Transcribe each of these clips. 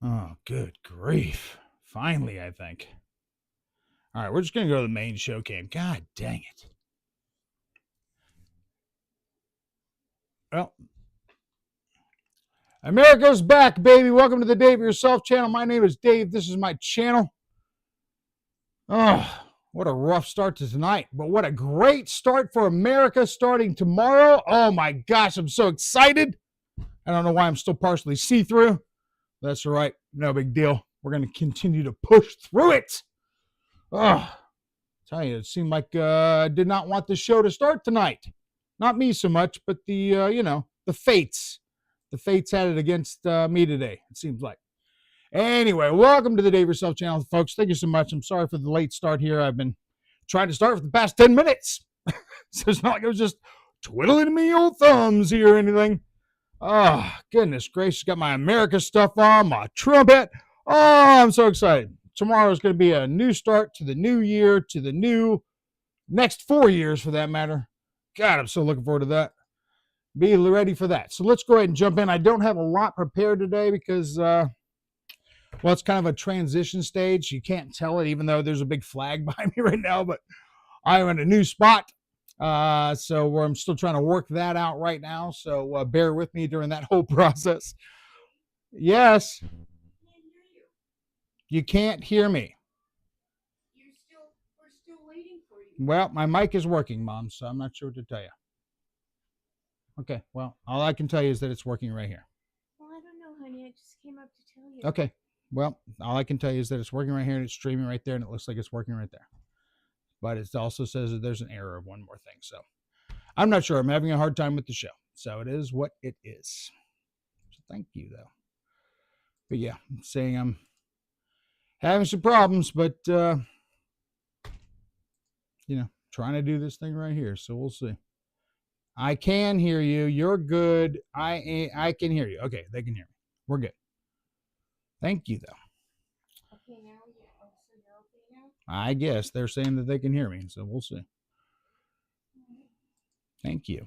Oh, good grief. Finally, I think. All right, we're just going to go to the main show cam. God dang it. Well, America's back, baby. Welcome to the Dave Yourself channel. My name is Dave. This is my channel. Oh, what a rough start to tonight, but what a great start for America starting tomorrow. Oh my gosh, I'm so excited. I don't know why I'm still partially see-through. That's all right. No big deal. We're going to continue to push through it. Oh, tell you, it seemed like I did not want the show to start tonight. Not me so much, but the fates. The fates had it against me today, it seems like. Anyway, welcome to the Dave Yourself channel, folks. Thank you so much. I'm sorry for the late start here. I've been trying to start for the past 10 minutes. So it's not like I was just twiddling me old thumbs here or anything. Oh, goodness gracious. Got my America stuff on, my trumpet. Oh, I'm so excited. Tomorrow is going to be a new start to the new year, to the new next 4 years for that matter. God, I'm so looking forward to that. Be ready for that. So let's go ahead and jump in. I don't have a lot prepared today because, well, it's kind of a transition stage. You can't tell it, even though there's a big flag behind me right now, but I'm in a new spot. So I'm still trying to work that out right now. So bear with me during that whole process. Yes. You can't hear me. We're still waiting for you. Well, my mic is working, Mom, so I'm not sure what to tell you. Okay, well, all I can tell you is that it's working right here. Well, I don't know, honey. I just came up to tell you. Okay, well, all I can tell you is that it's working right here and it's streaming right there and it looks like it's working right there. But it also says that there's an error of one more thing. So I'm not sure. I'm having a hard time with the show. So it is what it is. So thank you, though. But yeah, I'm saying I'm having some problems, but, trying to do this thing right here. So we'll see. I can hear you. You're good. I can hear you. Okay, they can hear me. We're good. Thank you, though. Okay, now so you're okay now? I guess they're saying that they can hear me, so we'll see. Thank you.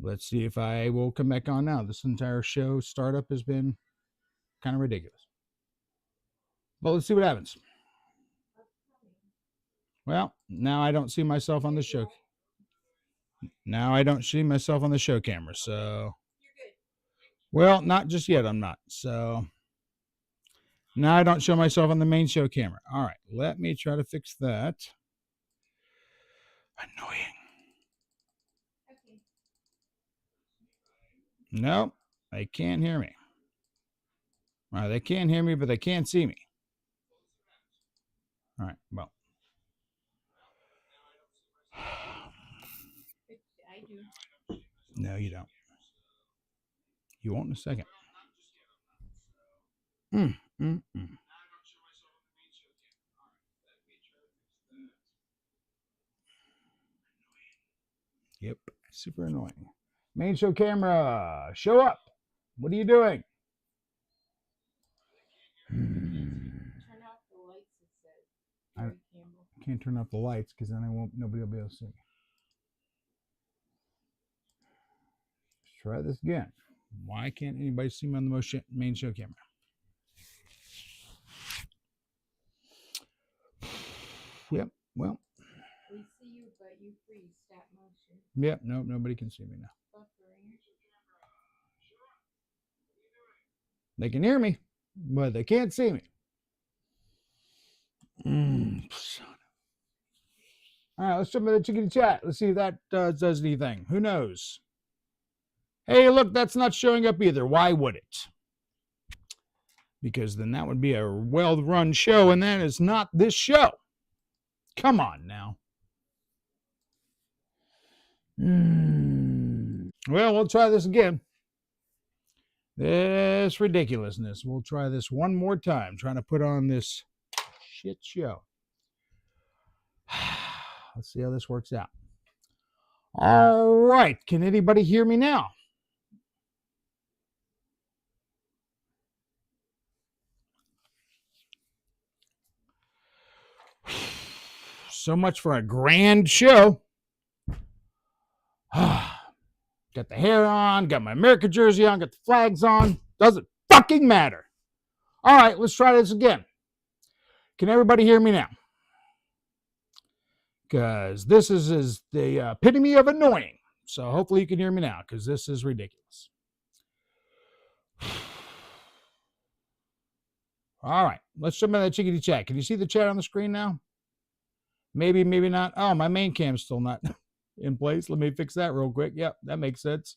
Let's see if I will come back on now. This entire show startup has been kind of ridiculous. But let's see what happens. Well, now I don't see myself on the show. Now I don't see myself on the show camera, so. Well, not just yet, I'm not. So now I don't show myself on the main show camera. All right, let me try to fix that. Annoying. Nope, they can't hear me. All right, they can't hear me, but they can't see me. All right, well. I do. No, you don't. You won't in a second. Mm. Yep, super annoying. Main show camera, show up. What are you doing? Turn off the lights, it says. I can't turn off the lights because then nobody will be able to see me. Let's try this again. Why can't anybody see me on the main show camera? Yep, well. We see you, but you freeze. Stop motion. Yep, nope, nobody can see me now. Buffering. They can hear me, but they can't see me. All right, let's jump into the chickadee chat. Let's see if that does anything. Who knows? Hey, look, that's not showing up either. Why would it? Because then that would be a well-run show, and that is not this show. Come on now. Well, we'll try this again. This ridiculousness. We'll try this one more time, trying to put on this shit show. Let's see how this works out. All right. Can anybody hear me now? So much for a grand show. Got the hair on, got my America jersey on, got the flags on. Doesn't fucking matter. All right, let's try this again. Can everybody hear me now? Because this is the epitome of annoying. So hopefully you can hear me now, because this is ridiculous. All right, let's jump into that chickadee chat. Can you see the chat on the screen now? Maybe, maybe not. Oh, my main cam's still not in place. Let me fix that real quick. Yep, that makes sense.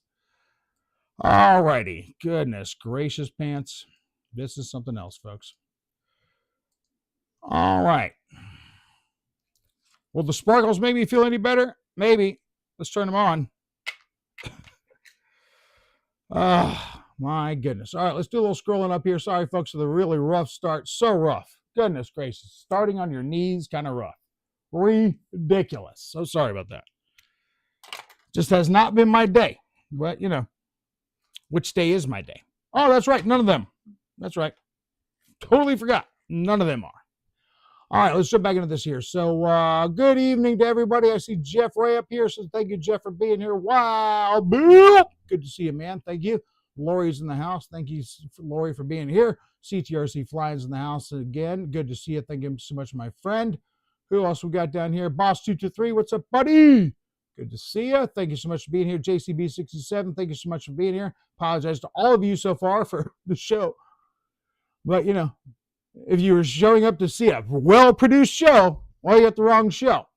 All righty. Goodness gracious pants. This is something else, folks. All right. Will the sparkles make me feel any better? Maybe. Let's turn them on. Oh, my goodness. All right, let's do a little scrolling up here. Sorry, folks, for the really rough start. So rough. Goodness gracious. Starting on your knees, kind of rough. Ridiculous. So sorry about that. Just has not been my day. But, you know, which day is my day? Oh, that's right. None of them. That's right. Totally forgot. None of them are. All right, let's jump back into this here. So, good evening to everybody. I see Jeff Ray up here. So, thank you, Jeff, for being here. Wow. Boop. Good to see you, man. Thank you. Lori's in the house. Thank you, Lori, for being here. CTRC Flying's in the house again. Good to see you. Thank you so much, my friend. Who else we got down here? Boss223. What's up, buddy? Good to see you. Thank you so much for being here. JCB67. Thank you so much for being here. Apologize to all of you so far for the show. But, you know, if you were showing up to see a well-produced show, well, you got the wrong show.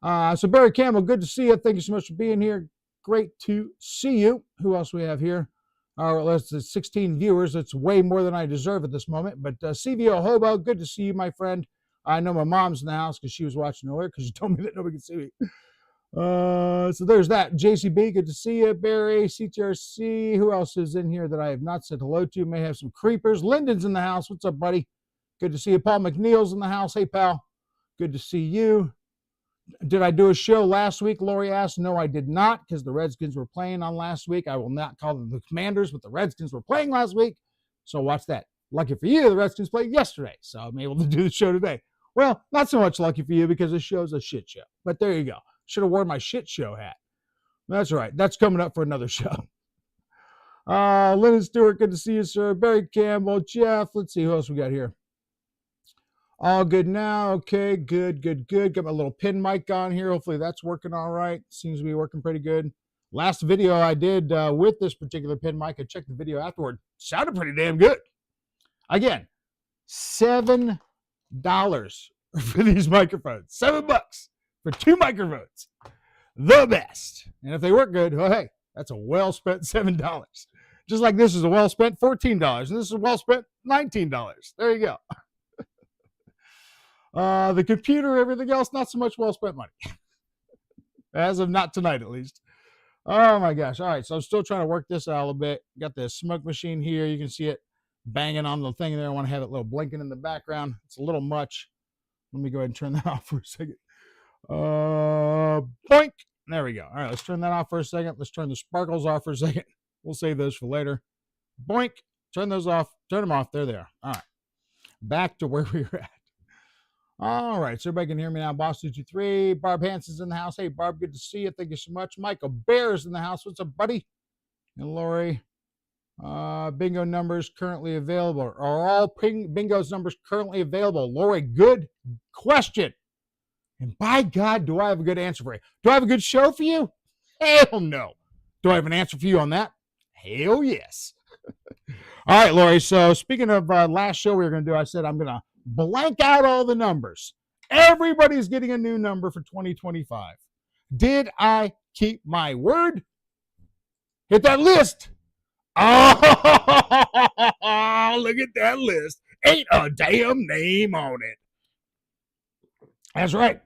So Barry Campbell, good to see you. Thank you so much for being here. Great to see you. Who else we have here? That's 16 viewers. That's way more than I deserve at this moment. But CVO Hobo, good to see you, my friend. I know my mom's in the house because she was watching earlier because she told me that nobody could see me. So there's that. JCB, good to see you. Barry, CTRC. Who else is in here that I have not said hello to? May have some creepers. Lyndon's in the house. What's up, buddy? Good to see you. Paul McNeil's in the house. Hey, pal. Good to see you. Did I do a show last week? Lori asked. No, I did not, because the Redskins were playing on last week. I will not call them the Commanders, but the Redskins were playing last week. So watch that. Lucky for you, the Redskins played yesterday, so I'm able to do the show today. Well, not so much lucky for you, because this show's a shit show. But there you go. Should have worn my shit show hat. That's all right. That's coming up for another show. Lennon Stewart, good to see you, sir. Barry Campbell, Jeff. Let's see who else we got here. All good now. Okay, good. Got my little pin mic on here. Hopefully that's working all right. Seems to be working pretty good. Last video I did with this particular pin mic, I checked the video afterward. Sounded pretty damn good. Again, $7 for these microphones. $7 for 2 microphones. The best. And if they work good, well, hey, that's a well-spent $7. Just like this is a well-spent $14. And this is a well-spent $19. There you go. The computer, everything else, not so much well-spent money. As of not tonight, at least. Oh, my gosh. All right, so I'm still trying to work this out a little bit. Got the smoke machine here. You can see it banging on the thing there. I want to have it a little blinking in the background. It's a little much. Let me go ahead and turn that off for a second. Boink. There we go. All right, let's turn that off for a second. Let's turn the sparkles off for a second. We'll save those for later. Boink. Turn those off. Turn them off. There they are. All right. Back to where we were at. All right, so everybody can hear me now. Boss223, Barb Hanson's in the house. Hey, Barb, good to see you. Thank you so much. Michael Bear's in the house. What's up, buddy? And Lori, bingo numbers currently available. Are all bingo's numbers currently available? Lori, good question. And by God, do I have a good answer for you? Do I have a good show for you? Hell no. Do I have an answer for you on that? Hell yes. All right, Lori, so speaking of last show we were going to do, I said I'm going to blank out all the numbers. Everybody's getting a new number for 2025. Did I keep my word? Hit that list. Oh, look at that list. Ain't a damn name on it. That's right.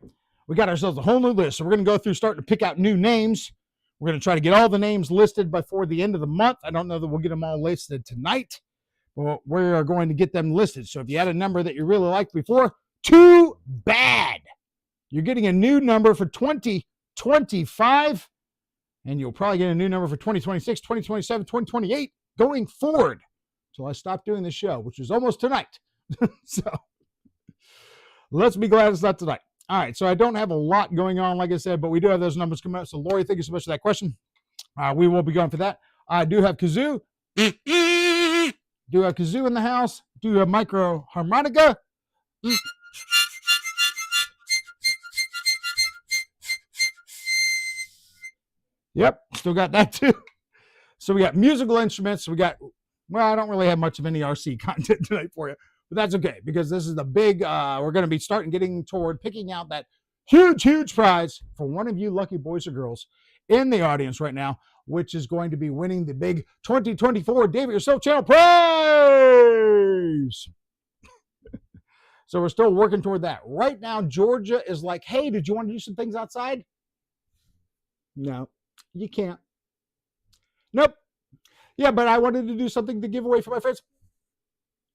We got ourselves a whole new list. So we're going to go through starting to pick out new names. We're going to try to get all the names listed before the end of the month. I don't know that we'll get them all listed tonight. Well, we are going to get them listed. So if you had a number that you really liked before, too bad. You're getting a new number for 2025, and you'll probably get a new number for 2026, 2027, 2028 going forward until I stop doing the show, which is almost tonight. So let's be glad it's not tonight. All right, so I don't have a lot going on, like I said, but we do have those numbers coming up. So, Lori, thank you so much for that question. We will be going for that. I do have kazoo. Do have kazoo in the house. Do have micro harmonica. Yep, still got that too. So we got musical instruments. We got, well, I don't really have much of any RC content tonight for you, but that's okay because this is the big, we're going to be starting getting toward picking out that huge prize for one of you lucky boys or girls in the audience right now, which is going to be winning the big 2024 David Yourself Channel prize. So we're still working toward that. Right now, Georgia is like, hey, did you want to do some things outside? No, you can't. Nope. Yeah, but I wanted to do something to give away for my friends.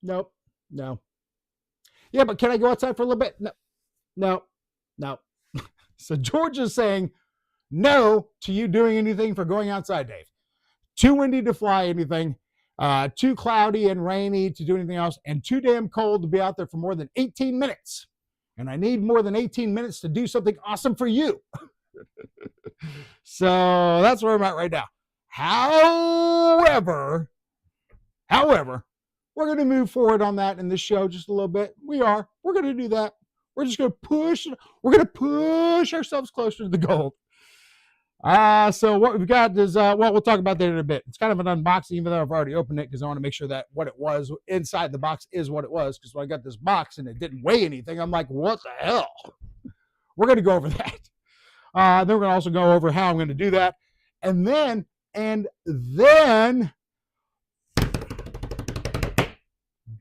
Nope. No. Yeah, but can I go outside for a little bit? No. So Georgia's saying no to you doing anything for going outside, Dave. Too windy to fly anything, too cloudy and rainy to do anything else, and too damn cold to be out there for more than 18 minutes. And I need more than 18 minutes to do something awesome for you. So that's where I'm at right now. However, we're going to move forward on that in this show just a little bit. We're going to do that. We're just going to push ourselves closer to the goal. So what we've got is, we'll talk about that in a bit. It's kind of an unboxing, even though I've already opened it, because I want to make sure that what it was inside the box is what it was. Because when I got this box and it didn't weigh anything, I'm like, what the hell? We're going to go over that. Then we're going to also go over how I'm going to do that. And then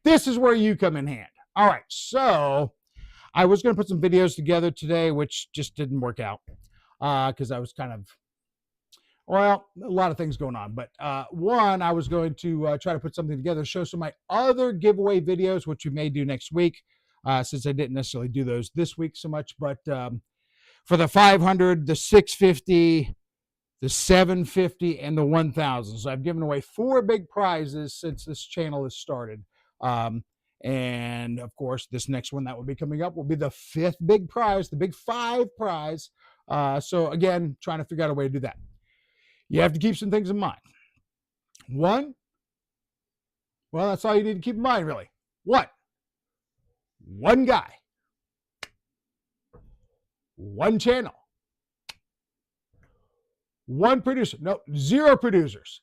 this is where you come in hand. All right, so I was going to put some videos together today, which just didn't work out because I was kind of, well, a lot of things going on. But one, I was going to try to put something together, show some of my other giveaway videos, which we may do next week, since I didn't necessarily do those this week so much. But for the 500, the 650, the 750, and the 1,000. So I've given away 4 big prizes since this channel has started. And of course, this next one that will be coming up will be the 5th big prize, the big 5 prize. So again, trying to figure out a way to do that. You have to keep some things in mind. One, well, that's all you need to keep in mind, really. What? One guy, one channel, one producer. No, 0 producers,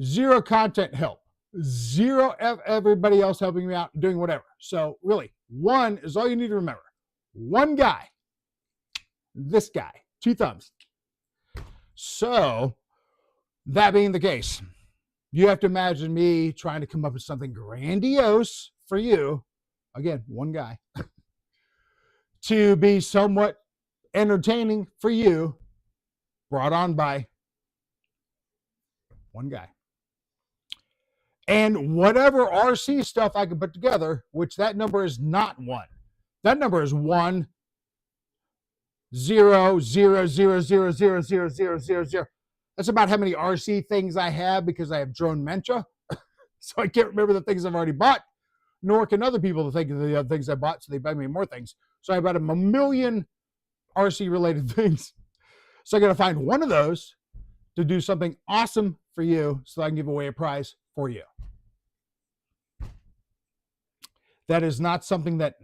0 content help, 0 everybody else helping me out, doing whatever. So really, one is all you need to remember. One guy, this guy, 2 thumbs. So that being the case, you have to imagine me trying to come up with something grandiose for you. Again, one guy. To be somewhat entertaining for you, brought on by one guy. And whatever RC stuff I can put together, which that number is not 1. That number is 1 0 0 0 0 0 0 0 0 0. That's about how many RC things I have because I have drone mentia. So I can't remember the things I've already bought, nor can other people think of the other things I bought, so they buy me more things. So I have about 1 million RC related things. So I got to find one of those to do something awesome for you so I can give away a prize for you. That is not something that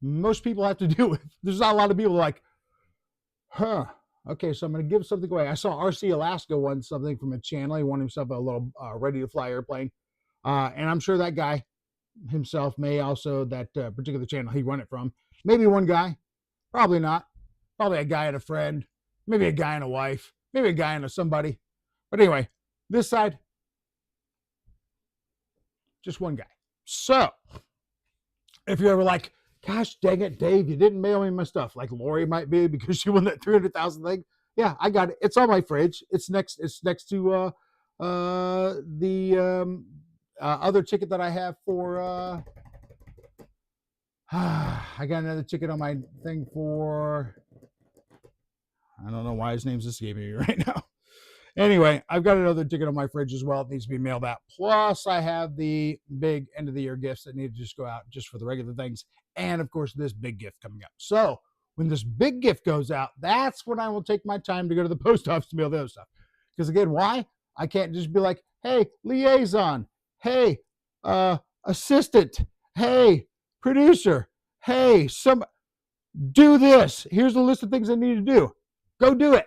most people have to deal with. There's not a lot of people like, okay, so I'm going to give something away. I saw RC Alaska won something from a channel. He won himself a little ready-to-fly airplane. And I'm sure that guy himself may also, that particular channel he won it from, maybe one guy, probably not. Probably a guy and a friend, maybe a guy and a wife, maybe a guy and a somebody. But anyway, this side, just one guy. So if you're ever like, gosh dang it, Dave, you didn't mail me my stuff, like Lori might be because she won that 300,000 thing. Yeah, I got it. It's on my fridge. It's next to the other ticket that I have for I got another ticket on my thing for, I don't know why his name's escaping me right now. Anyway, I've got another ticket on my fridge as well. It needs to be mailed out. Plus, I have the big end of the year gifts that need to just go out just for the regular things. And of course, this big gift coming up. So when this big gift goes out, that's when I will take my time to go to the post office to mail the other stuff. Because again, why? I can't just be like, hey, liaison, hey, assistant, hey, producer, hey, do this. Here's a list of things I need to do. Go do it.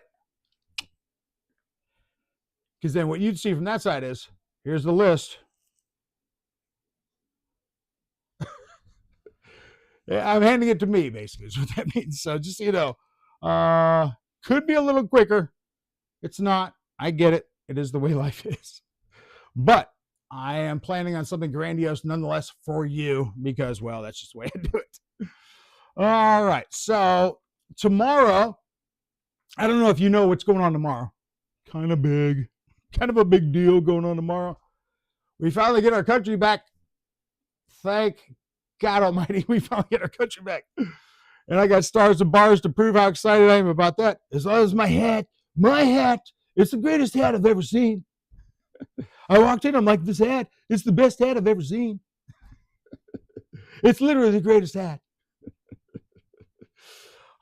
Because then what you'd see from that side is, here's the list. I'm handing it to me, basically, is what that means. So just, could be a little quicker. It's not. I get it. It is the way life is. But I am planning on something grandiose nonetheless for you because, well, that's just the way I do it. All right. So tomorrow, I don't know if you know what's going on tomorrow. Kind of big. Kind of a big deal going on tomorrow. We finally get our country back. Thank God Almighty, we finally get our country back. And I got stars and bars to prove how excited I am about that. As well as my hat, it's the greatest hat I've ever seen. I walked in, I'm like, this hat, it's the best hat I've ever seen. It's literally the greatest hat.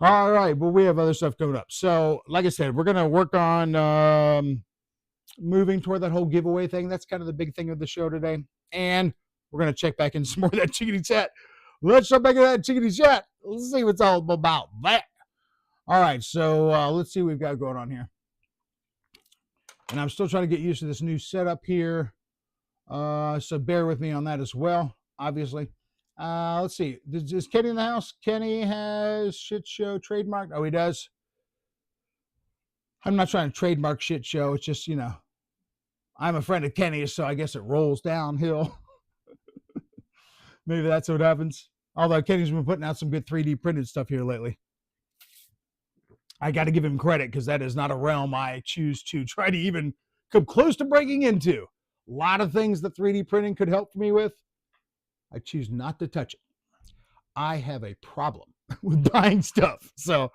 All right, but we have other stuff coming up. So, like I said, we're going to work on moving toward that whole giveaway thing. That's kind of the big thing of the show today. And we're going to check back into some more of that chickadee chat. Let's jump back into that chickadee chat. Let's see what's all about that. All right, so let's see what we've got going on here. And I'm still trying to get used to this new setup here. So bear with me on that as well, obviously. Let's see. Is Kenny in the house? Kenny has shit show trademarked. Oh, he does. I'm not trying to trademark shit show. It's just, I'm a friend of Kenny's, so I guess it rolls downhill. Maybe that's what happens. Although Kenny's been putting out some good 3D printed stuff here lately. I got to give him credit because that is not a realm I choose to try to even come close to breaking into. A lot of things that 3D printing could help me with, I choose not to touch it. I have a problem with buying stuff. So as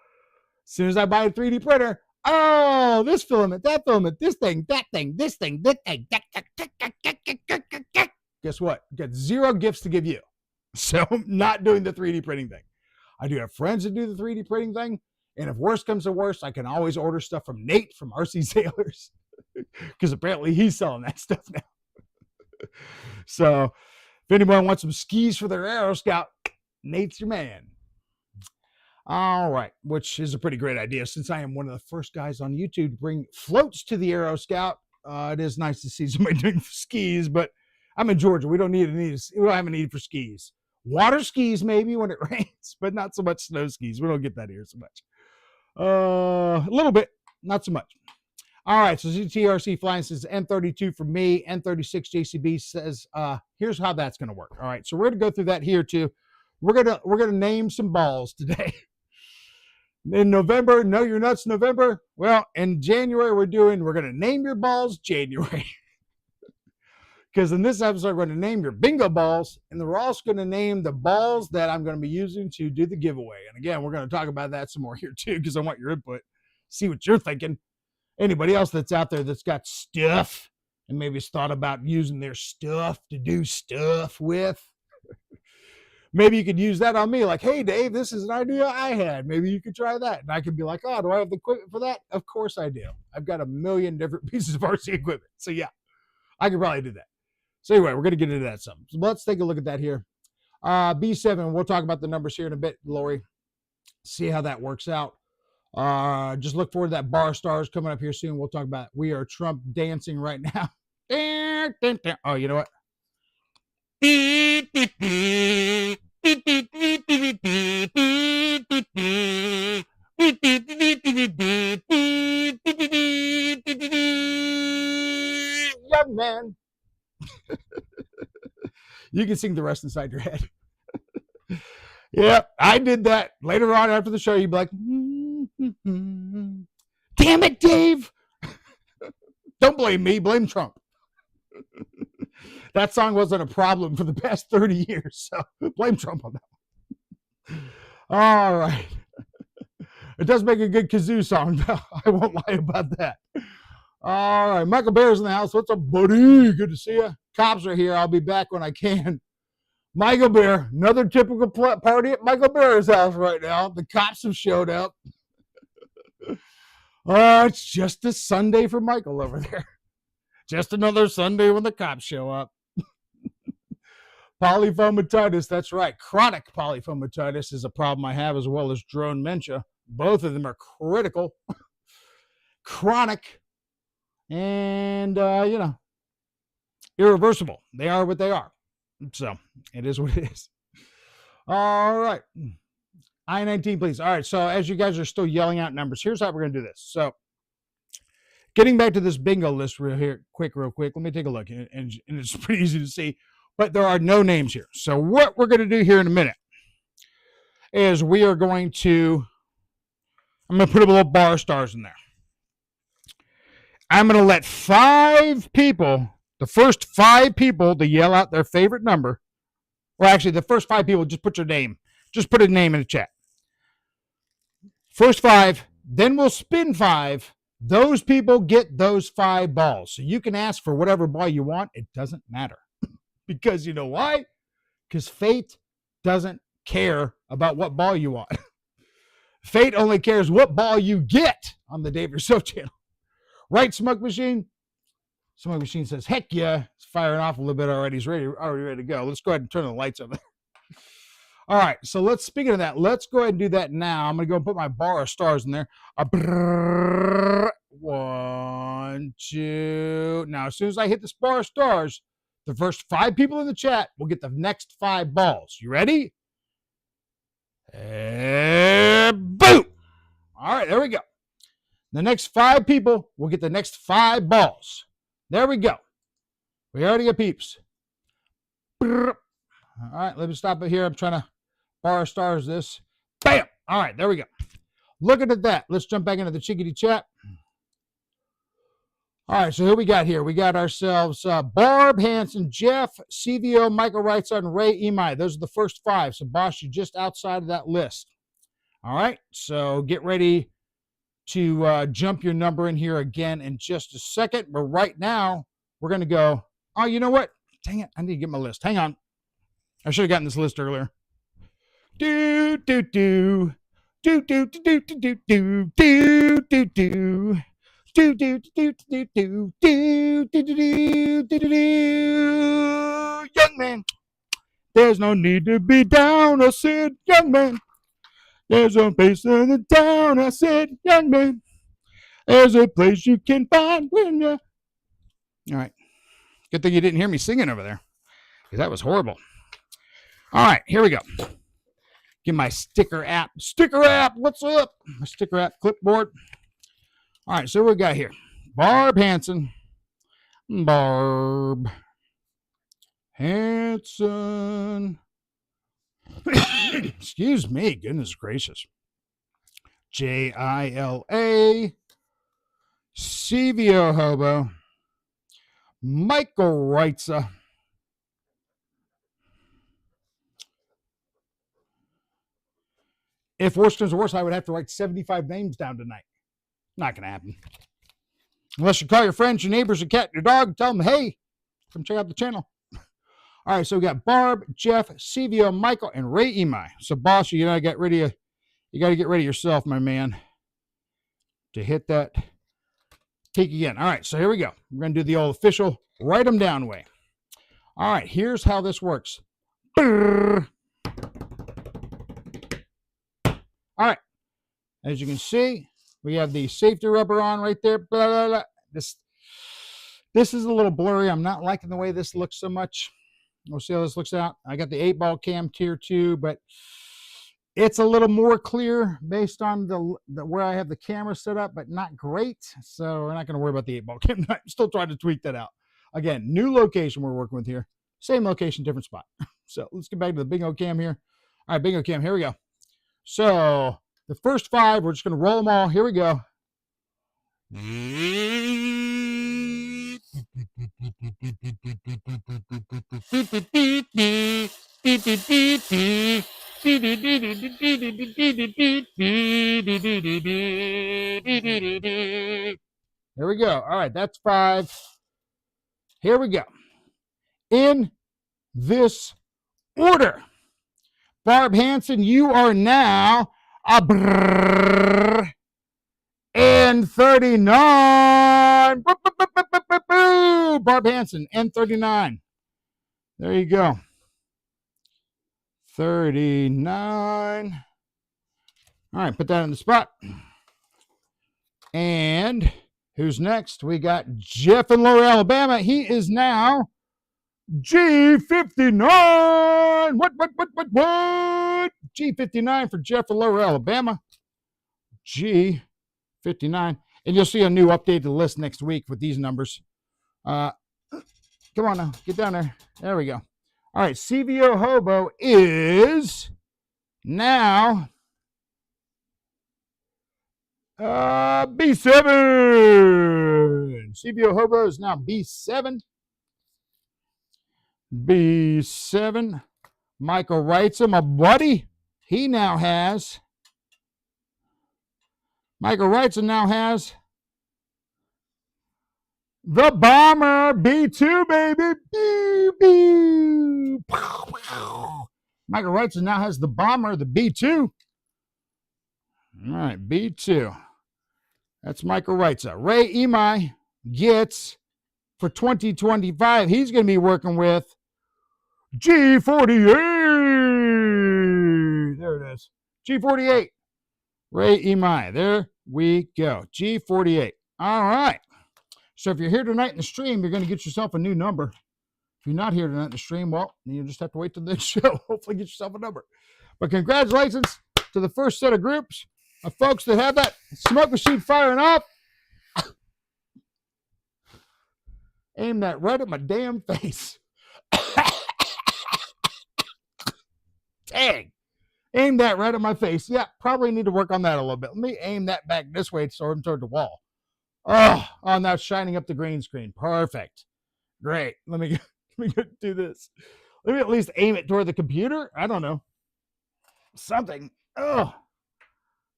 soon as I buy a 3D printer, oh, this filament, that filament, this thing, that thing, this thing, that thing. Guess what? Got 0 gifts to give you. So I'm not doing the 3D printing thing. I do have friends that do the 3D printing thing. And if worse comes to worse, I can always order stuff from Nate from RC Sailors. Because apparently he's selling that stuff now. So if anyone wants some skis for their Aero Scout, Nate's your man. All right, which is a pretty great idea. Since I am one of the first guys on YouTube to bring floats to the Aero Scout, it is nice to see somebody doing skis, but I'm in Georgia. We don't have a need for skis. Water skis maybe when it rains, but not so much snow skis. We don't get that here so much. A little bit, not so much. All right, so ZTRC Flying says N32 for me. N36 JCB says, here's how that's going to work. All right, so we're going to go through that here too. We're gonna name some balls today. In November, no, you're nuts. November. Well, in January, we're going to name your balls January. Because in this episode, we're going to name your bingo balls, and then we're also going to name the balls that I'm going to be using to do the giveaway. And again, we're going to talk about that some more here too, because I want your input. See what you're thinking. Anybody else that's out there that's got stuff and maybe has thought about using their stuff to do stuff with. Maybe you could use that on me. Like, hey, Dave, this is an idea I had. Maybe you could try that. And I could be like, oh, do I have the equipment for that? Of course I do. I've got a million different pieces of RC equipment. So yeah, I could probably do that. So anyway, we're going to get into that some. So let's take a look at that here. B7, we'll talk about the numbers here in a bit, Lori. See how that works out. Just look forward to that bar stars coming up here soon. We'll talk about it. We are Trump dancing right now. Oh, you know what? Young man. You can sing the rest inside your head. Yeah, I did that. Later on after the show, you'd be like, damn it, Dave. Don't blame me, blame Trump. That song wasn't a problem for the past 30 years, so blame Trump on that one. All right. It does make a good kazoo song, though. I won't lie about that. All right, Michael Bear's in the house. What's up, buddy? Good to see you. Cops are here. I'll be back when I can. Michael Bear, another typical party at Michael Bear's house right now. The cops have showed up. Oh, it's just a Sunday for Michael over there. Just another Sunday when the cops show up. Polyphomatitis, that's right. Chronic polyphomatitis is a problem I have, as well as drone dementia. Both of them are critical. Chronic and, irreversible. They are what they are. So it is what it is. All right. I-19, please. All right. So as you guys are still yelling out numbers, here's how we're going to do this. So getting back to this bingo list real quick. Let me take a look. And it's pretty easy to see, but there are no names here. So what we're going to do here in a minute is I'm going to put a little bar of stars in there. I'm going to let 5 people, the first 5 people to yell out their favorite number. Well, actually, the first 5 people, just put your name. Just put a name in the chat. First 5, then we'll spin 5. Those people get those 5 balls. So you can ask for whatever ball you want. It doesn't matter. Because you know why? Because fate doesn't care about what ball you want. Fate only cares what ball you get on the Dave Yourself channel. Right, Smoke Machine? Smoke Machine says, heck yeah. It's firing off a little bit already. He's already ready to go. Let's go ahead and turn the lights on there. All right, so speaking of that, let's go ahead and do that now. I'm going to go and put my bar of stars in there. 1, 2. Now, as soon as I hit this bar of stars, the first 5 people in the chat will get the next 5 balls. You ready? And boom! All right, there we go. The next 5 people will get the next 5 balls. There we go. We already got peeps. All right, let me stop it here. I'm trying to bar stars this. Bam! All right, there we go. Looking at that, let's jump back into the Chickadee chat. All right, so who we got here? We got ourselves Barb, Hanson, Jeff, CVO, Michael Wrightson, and Ray Imai. Those are the first 5. So, boss, you're just outside of that list. All right, so get ready to jump your number in here again in just a second. But right now, we're going to go, oh, you know what? Dang it, I need to get my list. Hang on. I should have gotten this list earlier. Do, do, do. Do, do, do, do, do, do, do, do, do. Do, do, do, do, do, do, do, do, do, do, do. Young man, there's no need to be down. I said, young man, there's a place in the town. I said, young man, there's a place you can find when you. All right. Good thing you didn't hear me singing over there, because that was horrible. All right, here we go. Get my sticker app. Sticker app, what's up? My sticker app clipboard. All right, so what we got here? Barb Hanson. Barb Hanson. Excuse me, goodness gracious. Jila. CVO Hobo. Michael Wrightson. If worse comes to worse, I would have to write 75 names down tonight. Not going to happen. Unless you call your friends, your neighbors, your cat, your dog, and tell them, hey, come check out the channel. All right, so we got Barb, Jeff, CVO, Michael, and Ray Imai. So, boss, you got to get ready of yourself, my man, to hit that peak again. All right, so here we go. We're going to do the old official write them down way. All right, here's how this works. Brrr. All right, as you can see, we have the safety rubber on right there. Blah, blah, blah. This is a little blurry. I'm not liking the way this looks so much. We'll see how this looks out. I got the 8-ball cam tier 2, but it's a little more clear based on the where I have the camera set up, but not great. So we're not going to worry about the 8-ball cam. I'm still trying to tweak that out. Again, new location we're working with here. Same location, different spot. So let's get back to the bingo cam here. All right, bingo cam, here we go. So the first 5, we're just going to roll them all. Here we go. Here we go. All right, that's 5. Here we go. In this order. Barb Hanson, you are now a brrr, N39. Barb Hansen, N39. There you go. 39. All right, put that in the spot. And who's next? We got Jeff in Lower Alabama. He is now G59. What? G59 for Jeff in Lower Alabama. G59. And you'll see a new updated list next week with these numbers. Come on now. Get down there. There we go. All right. CVO Hobo is now B7. CVO Hobo is now B7. B7. Michael Wrightson, my buddy. He now has. Michael Wrightson now has the Bomber B2, baby. Michael Wrightson now has the Bomber, the B2. All right, B2. That's Michael Wrightson. Ray Imai gets, for 2025, he's going to be working with G48. There it is. G48. Ray Imai. There we go. G48. All right. So if you're here tonight in the stream, you're going to get yourself a new number. If you're not here tonight in the stream, well, you just have to wait till the show. Hopefully get yourself a number. But congratulations to the first set of groups of folks that have that smoke machine firing up. Aim that right at my damn face. Dang. Aim that right at my face. Yeah, probably need to work on that a little bit. Let me aim that back this way so I'm toward the wall. Oh, now shining up the green screen. Perfect. Great. Let me do this. Let me at least aim it toward the computer. I don't know. Something. Oh,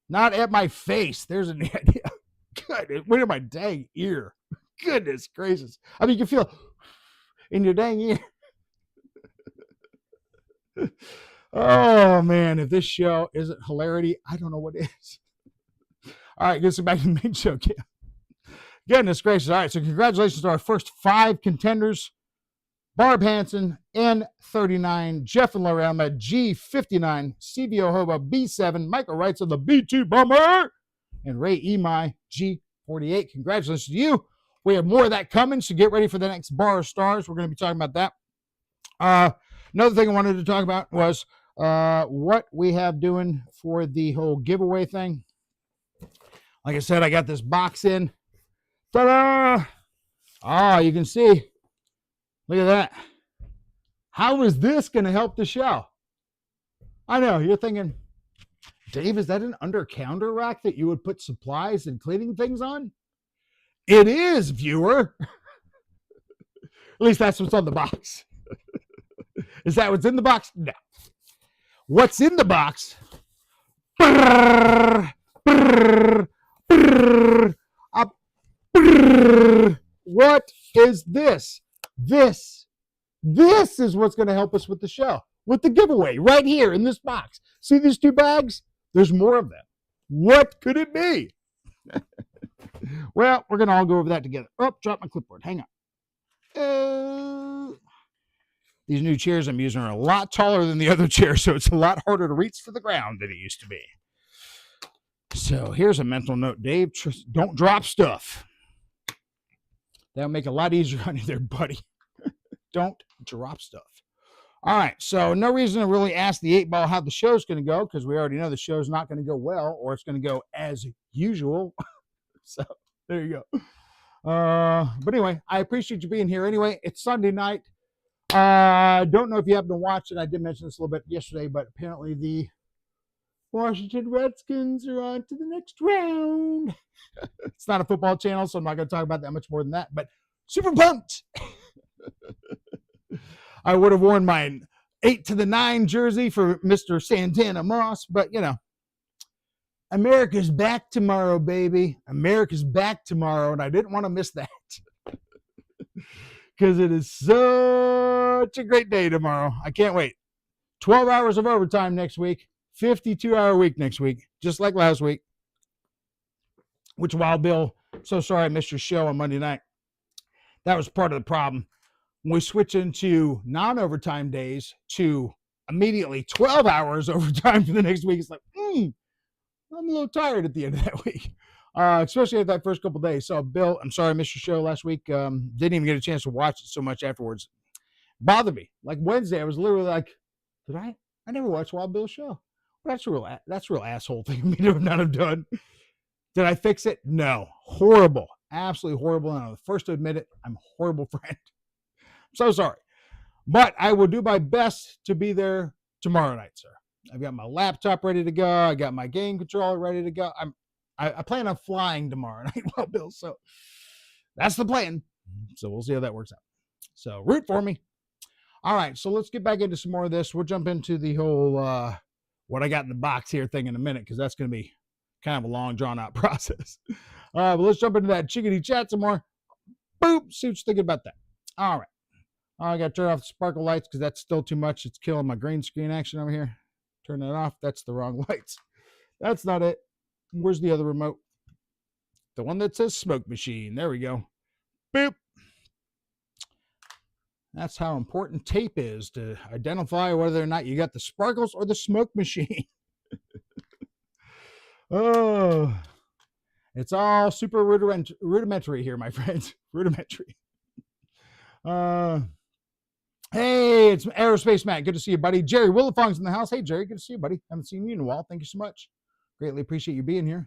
not at my face. There's an idea. Good. Wait at my dang ear. Goodness gracious. I mean, you can feel in your dang ear. Oh, man. If this show isn't hilarity, I don't know what is. All right. Let's get back to the main show. Goodness gracious. All right. So congratulations to our first 5 contenders. Barb Hansen, N39, Jeff and Lorama, G59, CVO Hobo, B7, Michael Wrightson, the B2 Bomber, and Ray Imai, G48. Congratulations to you. We have more of that coming, so get ready for the next Bar of Stars. We're going to be talking about that. Another thing I wanted to talk about was what we have doing for the whole giveaway thing. Like I said, I got this box in. Ta-da! Oh, you can see. Look at that. How is this going to help the show? I know, you're thinking, Dave, is that an under-counter rack that you would put supplies and cleaning things on? It is, viewer. At least that's what's on the box. Is that what's in the box? No. What's in the box? What is this? This is what's going to help us with the show, with the giveaway right here in this box. See these 2 bags? There's more of them. What could it be? Well, we're going to all go over that together. Oh, drop my clipboard. Hang on. These new chairs I'm using are a lot taller than the other chairs, so it's a lot harder to reach for the ground than it used to be. So here's a mental note, Dave. Don't drop stuff. That'll make it a lot easier on you there, buddy. Don't drop stuff. All right, so no reason to really ask the 8-ball how the show's going to go, because we already know the show's not going to go well, or it's going to go as usual. So there you go. But anyway, I appreciate you being here anyway. It's Sunday night. Don't know if you happen to watch it. I did mention this a little bit yesterday, but apparently the Washington Redskins are on to the next round. It's not a football channel, so I'm not going to talk about that much more than that, but super pumped. I would have worn my 8-9 jersey for Mr. Santana Moss, but you know, America's back tomorrow, baby. America's back tomorrow, and I didn't want to miss that because it is such a great day tomorrow. I can't wait. 12 hours of overtime next week, 52-hour week next week, just like last week. which Wild Bill, so sorry I missed your show on Monday night. That was part of the problem. When we switch into non-overtime days to immediately 12 hours overtime for the next week, it's like, I'm a little tired at the end of that week, especially at that first couple days. So, Bill, I'm sorry I missed your show last week. Didn't even get a chance to watch it so much afterwards. Bothered me. Like Wednesday, I was literally like, did I never watched Wild Bill's show. Well, that's a real asshole thing of me to not have done. Did I fix it? No. Horrible. Absolutely horrible. And I'm the first to admit it. I'm a horrible friend. I'm so sorry. But I will do my best to be there tomorrow night, sir. I've got my laptop ready to go. I got my game controller ready to go. I plan on flying tomorrow night, Wild Bill. So that's the plan. So we'll see how that works out. So root for me. All right, so let's get back into some more of this. We'll jump into the whole what I got in the box here thing in a minute, because that's going to be kind of a long, drawn-out process. But let's jump into that chickadee chat some more. Boop, see what you're thinking about that. All right. I got to turn off the sparkle lights because that's still too much. It's killing my green screen action over here. Turn that off. That's the wrong lights. That's not it. Where's the other remote? The one that says smoke machine. There we go. Boop. That's how important tape is to identify whether or not you got the sparkles or the smoke machine. Oh, it's all super rudimentary here, my friends. Rudimentary. Hey, it's Aerospace Matt. Good to see you, buddy. Jerry Willifong's in the house. Hey, Jerry. Good to see you, buddy. Haven't seen you in a while. Thank you so much. Greatly appreciate you being here.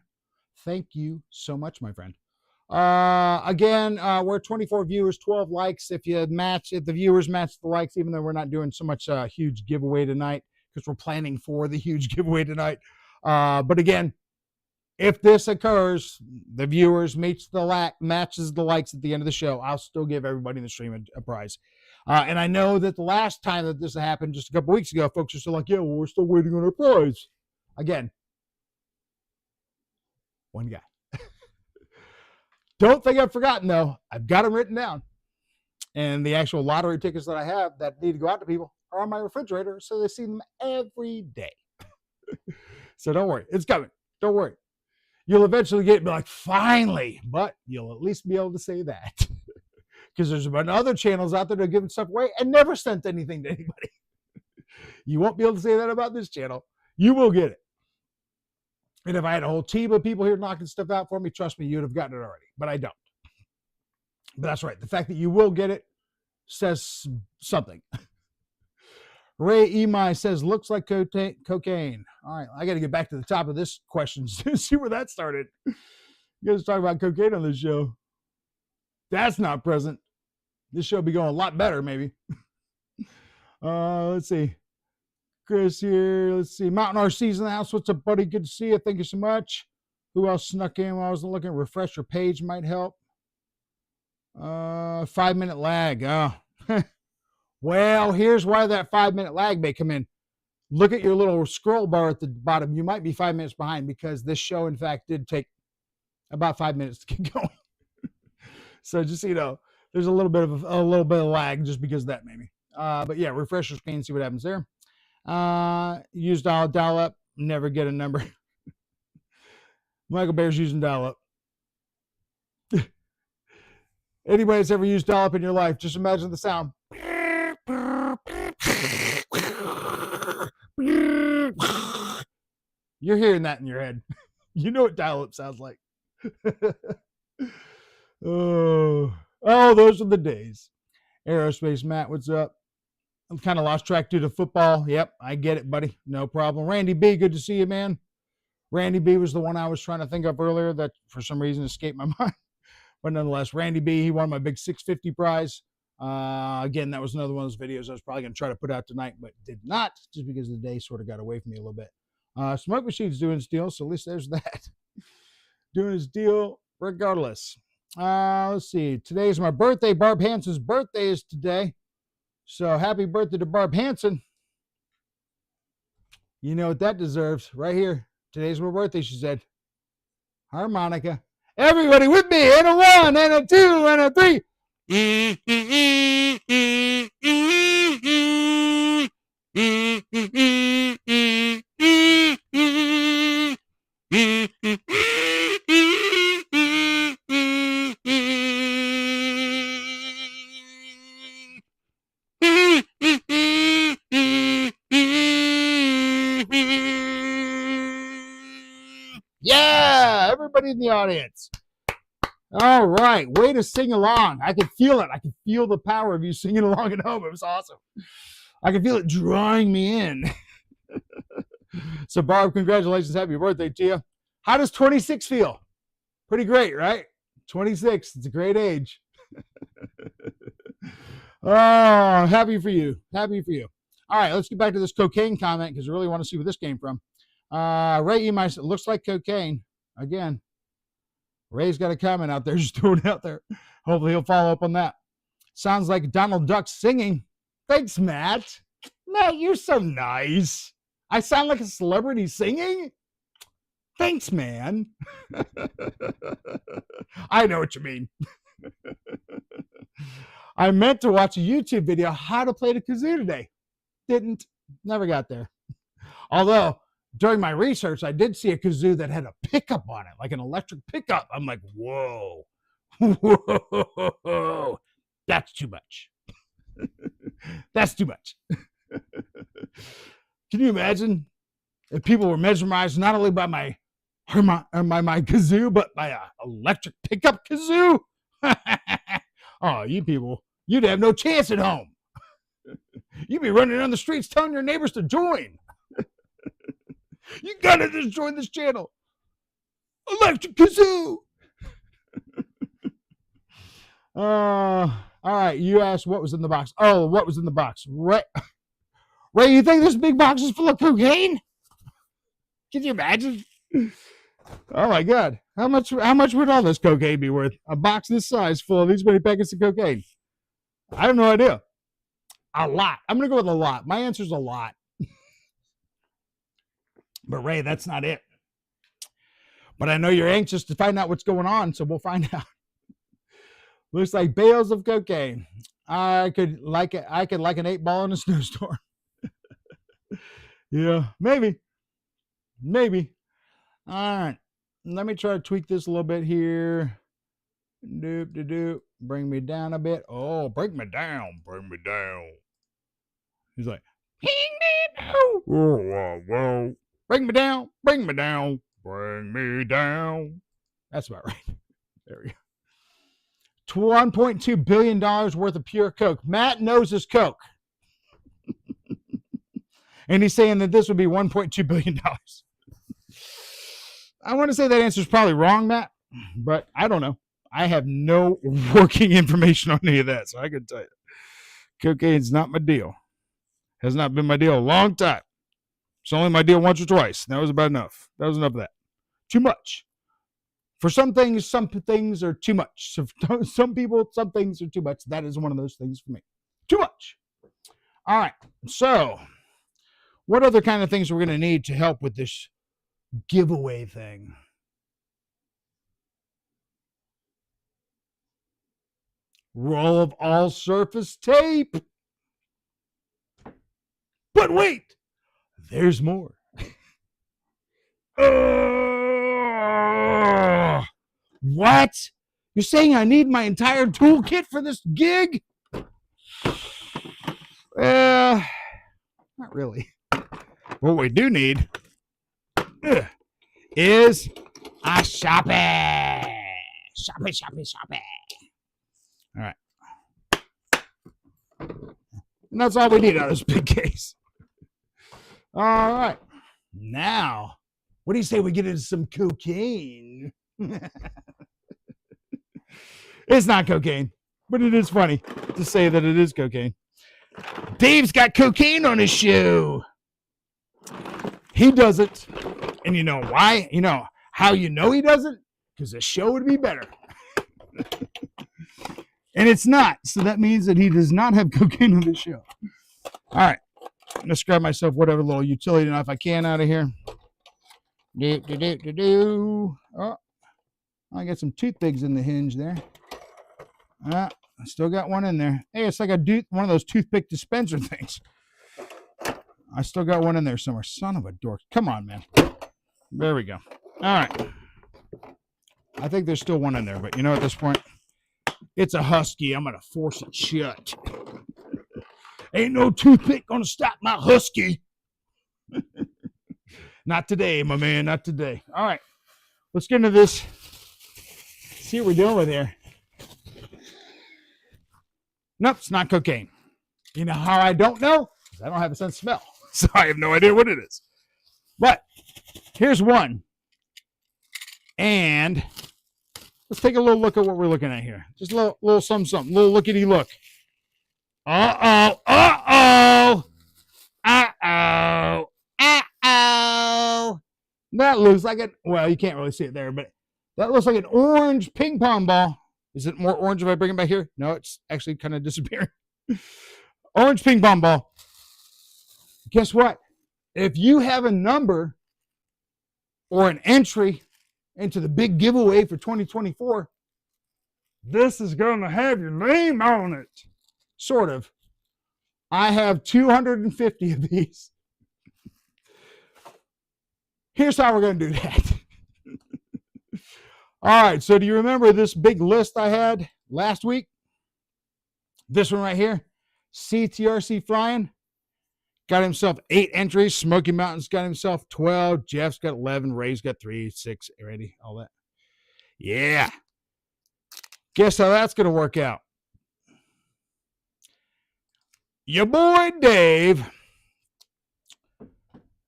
Thank you so much, my friend. Again, we're 24 viewers, 12 likes. If the viewers match the likes, even though we're not doing so much huge giveaway tonight, because we're planning for the huge giveaway tonight. But again, if this occurs, the viewers matches the likes at the end of the show, I'll still give everybody in the stream a prize. And I know that the last time that this happened, just a couple weeks ago, folks are still like, yeah, well, we're still waiting on our prize. Again, one guy. Don't think I've forgotten, though. I've got them written down. And the actual lottery tickets that I have that need to go out to people are on my refrigerator, so they see them every day. So don't worry. It's coming. Don't worry. You'll eventually get like, finally, but you'll at least be able to say that. Because there's been other channels out there that are giving stuff away and never sent anything to anybody. You won't be able to say that about this channel. You will get it. And if I had a whole team of people here knocking stuff out for me, trust me, you'd have gotten it already. But I don't. But that's right. The fact that you will get it says something. Ray Emai says, looks like cocaine. All right, I got to get back to the top of this question to see where that started. You guys talk about cocaine on this show. That's not present. This show will be going a lot better, maybe. Let's see. Chris here. Let's see. Mountain RC's in the house. What's up, buddy? Good to see you. Thank you so much. Who else snuck in while I was looking? Refresh your page might help. 5-minute lag. Oh. Well, here's why that 5-minute lag may come in. Look at your little scroll bar at the bottom. You might be 5 minutes behind because this show, in fact, did take about 5 minutes to get going. So just so you know, there's a little bit of lag just because of that, maybe. But yeah, refresh your screen, see what happens there. Use dial up, never get a number. Michael Bear's using dial up. Anybody that's ever used dial up in your life, just imagine the sound. You're hearing that in your head. You know what dial up sounds like. Oh, those are the days. Aerospace Matt, what's up? I'm kind of lost track due to football. Yep, I get it, buddy. No problem. Randy B, good to see you, man. Randy B was the one I was trying to think of earlier that for some reason escaped my mind. But nonetheless, Randy B, he won my big 650 prize. Again, that was another one of those videos I was probably going to try to put out tonight, but did not, just because the day sort of got away from me a little bit. Smoke Machine's doing his deal, so at least there's that. Doing his deal regardless. Let's see. Today is my birthday. Barb Hanson's birthday is today. So happy birthday to Barb Hanson. You know what that deserves right here. Today's my birthday, she said. Harmonica. Everybody with me. And a 1, and a 2, and a 3. everybody in the audience. All right. Way to sing along. I could feel it. I could feel the power of you singing along at home. It was awesome. I could feel it drawing me in. So, Barb, congratulations. Happy birthday to you. How does 26 feel? Pretty great, right? 26. It's a great age. Oh, happy for you. Happy for you. All right, let's get back to this cocaine comment because I really want to see where this came from. Ray Emai said, looks like cocaine. Again, Ray's got a comment out there. Just throw it out there. Hopefully he'll follow up on that. Sounds like Donald Duck singing. Thanks, Matt. Matt, you're so nice. I sound like a celebrity singing? Thanks, man. I know what you mean. I meant to watch a YouTube video how to play the kazoo today. Didn't. Never got there. Although, during my research, I did see a kazoo that had a pickup on it, like an electric pickup. I'm like, whoa. Whoa. That's too much. That's too much. Can you imagine if people were mesmerized not only by my kazoo, but by an electric pickup kazoo? Oh, you people, you'd have no chance at home. You'd be running down the streets telling your neighbors to join. You gotta just join this channel. Electric kazoo. All right, you asked what was in the box. Oh, what was in the box? Ray, you think this big box is full of cocaine? Can you imagine? Oh my God. How much would all this cocaine be worth? A box this size full of these many packets of cocaine? I have no idea. A lot. I'm going to go with a lot. My answer is a lot. But Ray, that's not it. But I know you're anxious to find out what's going on, so we'll find out. Looks like bales of cocaine. I could like an 8-ball in a snowstorm. Yeah, maybe. All right. Let me try to tweak this a little bit here. Doop. Bring me down a bit. Oh, bring me down. He's like, bring me down. Whoa. Bring me down. Bring me down. That's about right. There we go. $1.2 billion worth of pure Coke. Matt knows his Coke. And he's saying that this would be $1.2 billion. I want to say that answer is probably wrong, Matt, but I don't know. I have no working information on any of that, so I can tell you. Cocaine's not my deal. Has not been my deal a long time. It's only my deal once or twice. That was about enough. That was enough of that. Too much. For some things are too much. So some people, some things are too much. That is one of those things for me. Too much. All right. So, what other kind of things we're going to need to help with this giveaway thing? Roll of all-surface tape. But wait, there's more. What? You're saying I need my entire toolkit for this gig? Not really. What we do need is a shopping. Shopping. All right. And that's all we need out of this big case. All right. Now, what do you say we get into some cocaine? It's not cocaine, but it is funny to say that it is cocaine. Dave's got cocaine on his shoe. He doesn't. And you know why? You know how you know he doesn't? Because the show would be better. And it's not. So that means that he does not have cocaine on the show. All right. I'm going to grab myself whatever little utility knife I can out of here. Oh, I got some toothpicks in the hinge there. I still got one in there. Hey, it's like one of those toothpick dispenser things. I still got one in there somewhere. Son of a dork. Come on, man. There we go. All right. I think there's still one in there, but you know, at this point, it's a husky. I'm going to force it shut. Ain't no toothpick going to stop my husky. Not today, my man. Not today. All right. let's get into this. See what we're dealing with here. Nope, it's not cocaine. You know how I don't know? Because I don't have a sense of smell. So I have no idea what it is. But here's one. And let's take a little look at what we're looking at here. Just a little something, little lookity look. Uh-oh, uh-oh, uh-oh, uh-oh. That looks like it. Well, you can't really see it there, but that looks like an orange ping pong ball. Is it more orange if I bring it back here? No, it's actually kind of disappearing. Orange ping pong ball. Guess what? If you have a number or an entry into the big giveaway for 2024, this is going to have your name on it. Sort of. I have 250 of these. Here's how we're going to do that. All right, so do you remember this big list I had last week? This one right here, CTRC Flying, got himself 8 entries. Smoky Mountain's got himself 12. Jeff's got 11. Ray's got 3, 6, ready, all that. Yeah. Guess how that's going to work out? Your boy Dave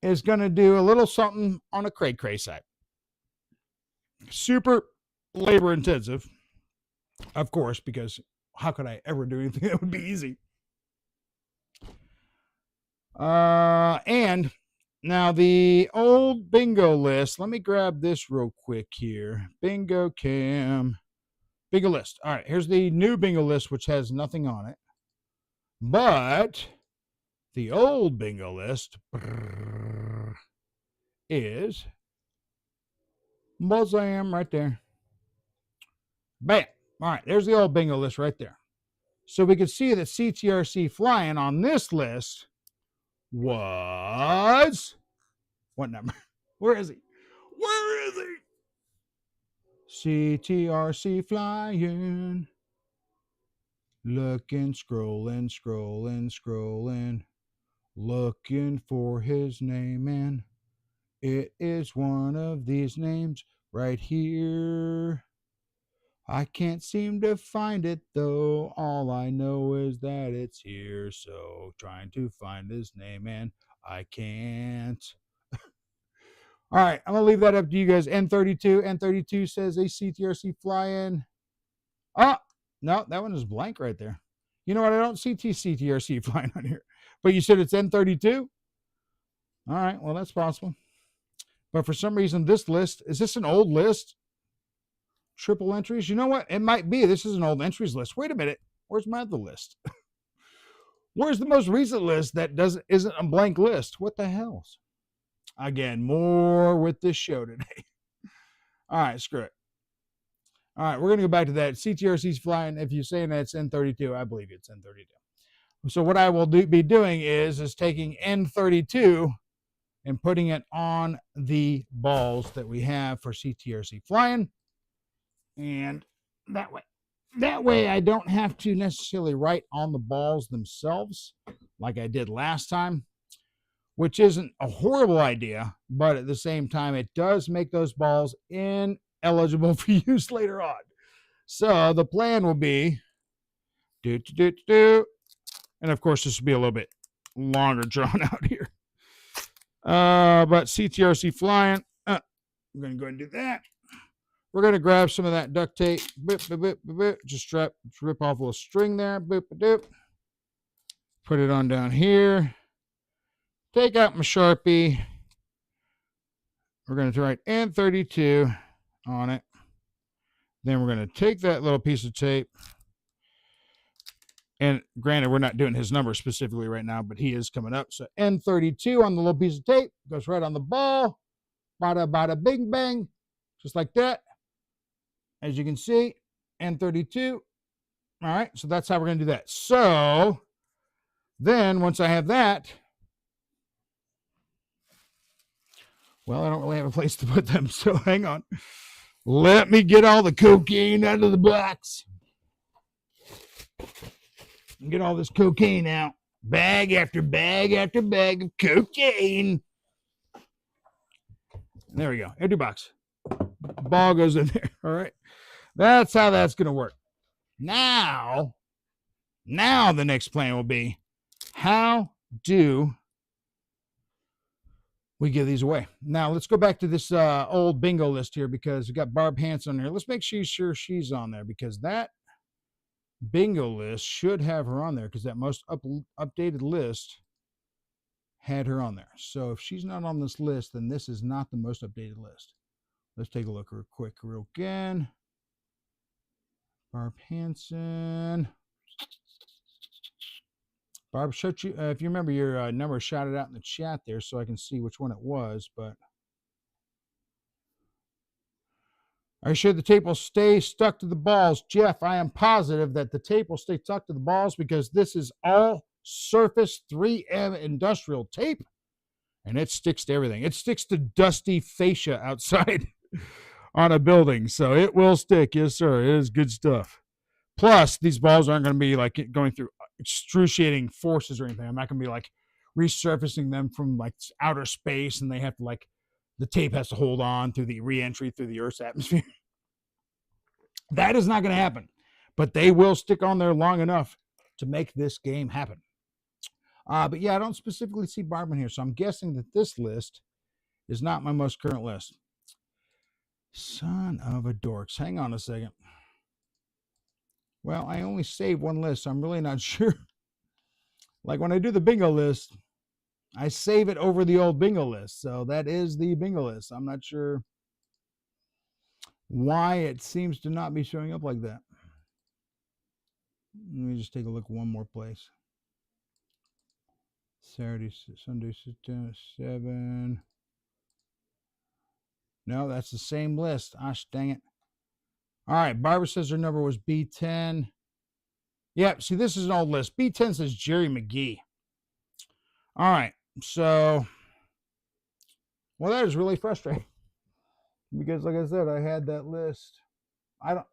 is going to do a little something on a cray side. Super labor intensive, of course, because how could I ever do anything that would be easy? And now the old bingo list, let me grab this real quick here. Bingo cam, bingo list. All right, here's the new bingo list, which has nothing on it. But the old bingo list is Bozam right there. Bam. All right, there's the old bingo list right there. So we can see that CTRC Flying on this list was what number? Where is he? Where is he? CTRC Flying. Looking, scrolling, looking for his name, and it is one of these names right here. I can't seem to find it, though. All I know is that it's here. So trying to find his name, and I can't. All right, I'm going to leave that up to you guys. N32. N32 says a CTRC Flying. Oh, no, that one is blank right there. You know what? I don't see CTRC Flying on here. But you said it's N32? All right, well, that's possible. But for some reason, this list, is this an old list? Triple entries? You know what? It might be. This is an old entries list. Wait a minute. Where's my other list? Where's the most recent list that isn't a blank list? What the hell? Again, more with this show today. All right, screw it. All right, we're going to go back to that. CTRC's Flying. If you're saying that it's N32, I believe it's N32. So what I will be doing is taking N32 and putting it on the balls that we have for CTRC Flying. And that way I don't have to necessarily write on the balls themselves like I did last time, which isn't a horrible idea, but at the same time, it does make those balls ineligible for use later on. So the plan will be and of course this will be a little bit longer drawn out here. But CTRC Flying, I'm going to go ahead and do that. We're going to grab some of that duct tape. Just rip off a little string there. Put it on down here. Take out my Sharpie. We're going to write N32 on it. Then we're going to take that little piece of tape. And granted, we're not doing his number specifically right now, but he is coming up. So N32 on the little piece of tape goes right on the ball. Bada, bada, bing, bang. Just like that. As you can see, N32. All right, so that's how we're going to do that. So then once I have that, well, I don't really have a place to put them, so hang on. Let me get all the cocaine out of the box. And get all this cocaine out. Bag after bag after bag of cocaine. There we go. Empty box. ball goes in there. All right. That's how that's going to work. Now the next plan will be, how do we give these away? Now, let's go back to this old bingo list here, because we got Barb Hanson here. Let's make sure she's on there, because that bingo list should have her on there, because that most updated list had her on there. So if she's not on this list, then this is not the most updated list. Let's take a look real again. Barb Hanson. Barb, if you remember, your number shouted out in the chat there so I can see which one it was, but are you sure the tape will stay stuck to the balls? Jeff, I am positive that the tape will stay stuck to the balls, because this is all surface 3M industrial tape, and it sticks to everything. It sticks to dusty fascia outside on a building, so it will stick. Yes, sir. It is good stuff. Plus, these balls aren't going to be like going through excruciating forces or anything. I'm not going to be like resurfacing them from like outer space, and they have to like, the tape has to hold on through the re-entry through the Earth's atmosphere. That is not going to happen, but they will stick on there long enough to make this game happen. But yeah, I don't specifically see Barb in here, so I'm guessing that this list is not my most current list. Son of a dorks. Hang on a second. Well, I only saved one list, so I'm really not sure. Like when I do the bingo list, I save it over the old bingo list. So that is the bingo list. I'm not sure why it seems to not be showing up like that. Let me just take a look one more place. Saturday, Sunday, 7. No, that's the same list. Gosh, dang it. All right, Barbara says her number was B10. Yep, see, this is an old list. B10 says Jerry McGee. All right, so, well, that is really frustrating, because, like I said, I had that list.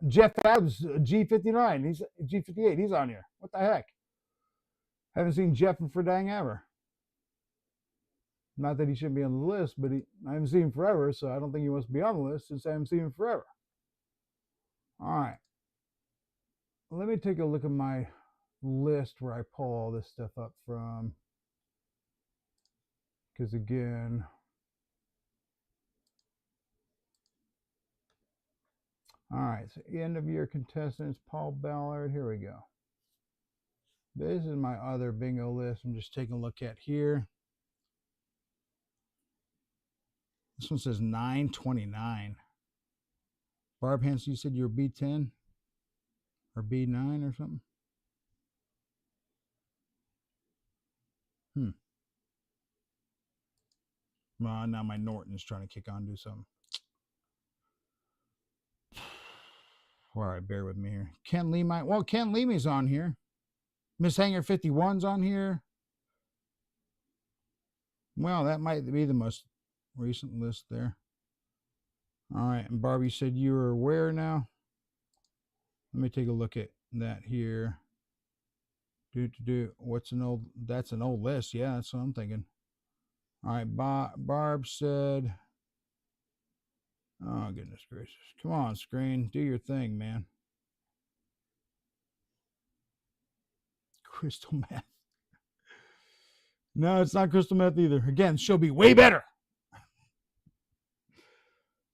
Jeff Adams, G59, he's G58, he's on here. What the heck? Haven't seen Jeff for dang ever. Not that he shouldn't be on the list, but I haven't seen him forever, so I don't think he must be on the list since I haven't seen him forever. All right. Let me take a look at my list where I pull all this stuff up from. Because again, all right, so end of year contestants, Paul Ballard. Here we go. This is my other bingo list I'm just taking a look at here. This one says 929. Barb Hanson, you said you're B10 or B9 or something? Well, now my Norton's trying to kick on, do something. All right, bear with me here. Ken Lee Ken Leamy's on here. Miss Hanger 51's on here. Well, that might be the most recent list there. All right, and Barbie said you were where now? Let me take a look at that here. What's an old? That's an old list. Yeah, that's what I'm thinking. All right, Barb said, oh, goodness gracious. Come on, screen. Do your thing, man. Crystal meth. No, it's not crystal meth either. Again, she'll be way better.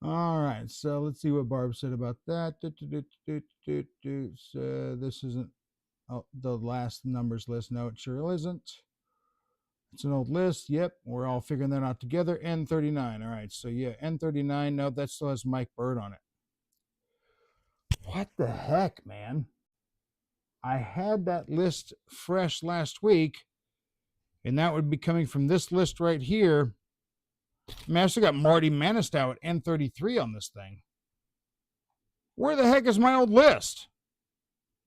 All right, so let's see what Barb said about that. So this isn't the last numbers list. No, it sure isn't. It's an old list. Yep, we're all figuring that out together. N39. All right, so yeah, N39. No, that still has Mike Bird on it. What the heck, man? I had that list fresh last week, and that would be coming from this list right here. I mean, I still got Marty Manistow at N33 on this thing. Where the heck is my old list?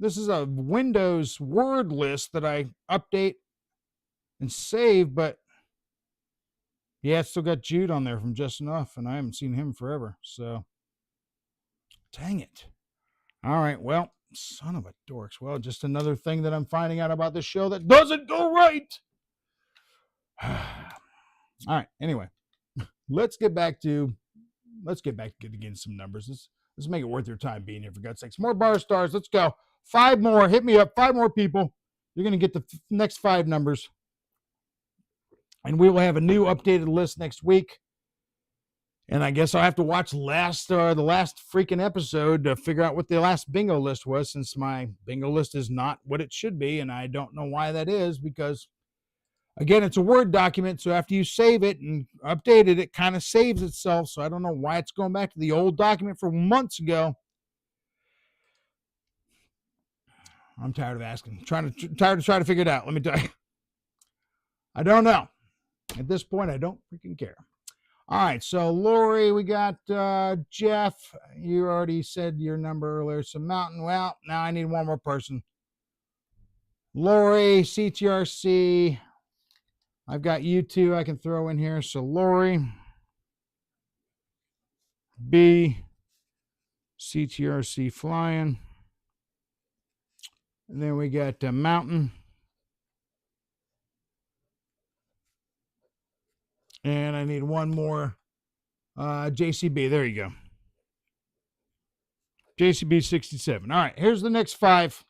This is a Windows Word list that I update and save, but yeah, it's still got Jude on there from Just Enough, and I haven't seen him forever, so dang it. All right, well, son of a dorks. Well, just another thing that I'm finding out about this show that doesn't go right. All right, anyway, let's get back to let's get back to getting some numbers. Let's make it worth your time being here, for God's sakes. More bar stars. Let's go. 5 more. Hit me up. 5 more people. You're going to get the next 5 numbers. And we will have a new updated list next week. And I guess I'll have to watch the last freaking episode to figure out what the last bingo list was, since my bingo list is not what it should be. And I don't know why that is, because, again, it's a Word document. So after you save it and update it, it kind of saves itself. So I don't know why it's going back to the old document from months ago. I'm tired of asking. Tired to try to figure it out. Let me tell you. I don't know. At this point, I don't freaking care. All right, so Lori, we got Jeff. You already said your number earlier. So Mountain, well, now I need one more person. Lori, CTRC. I've got you two I can throw in here. So Lori, B, CTRC flying. And then we got Mountain. And I need one more. JCB. There you go. JCB 67. All right. Here's the next 5.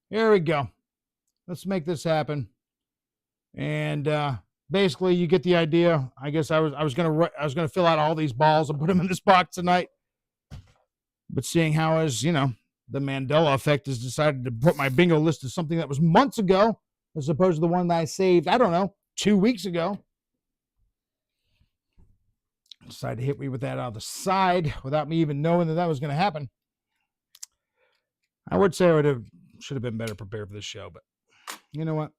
Here we go. Let's make this happen. And basically, you get the idea. I guess I was gonna fill out all these balls and put them in this box tonight. But seeing how, as you know, the Mandela effect has decided to put my bingo list to something that was months ago, as opposed to the one that I saved, I don't know, 2 weeks ago. Decided to hit me with that on the side without me even knowing that was going to happen. I would say I should have been better prepared for this show, but you know what?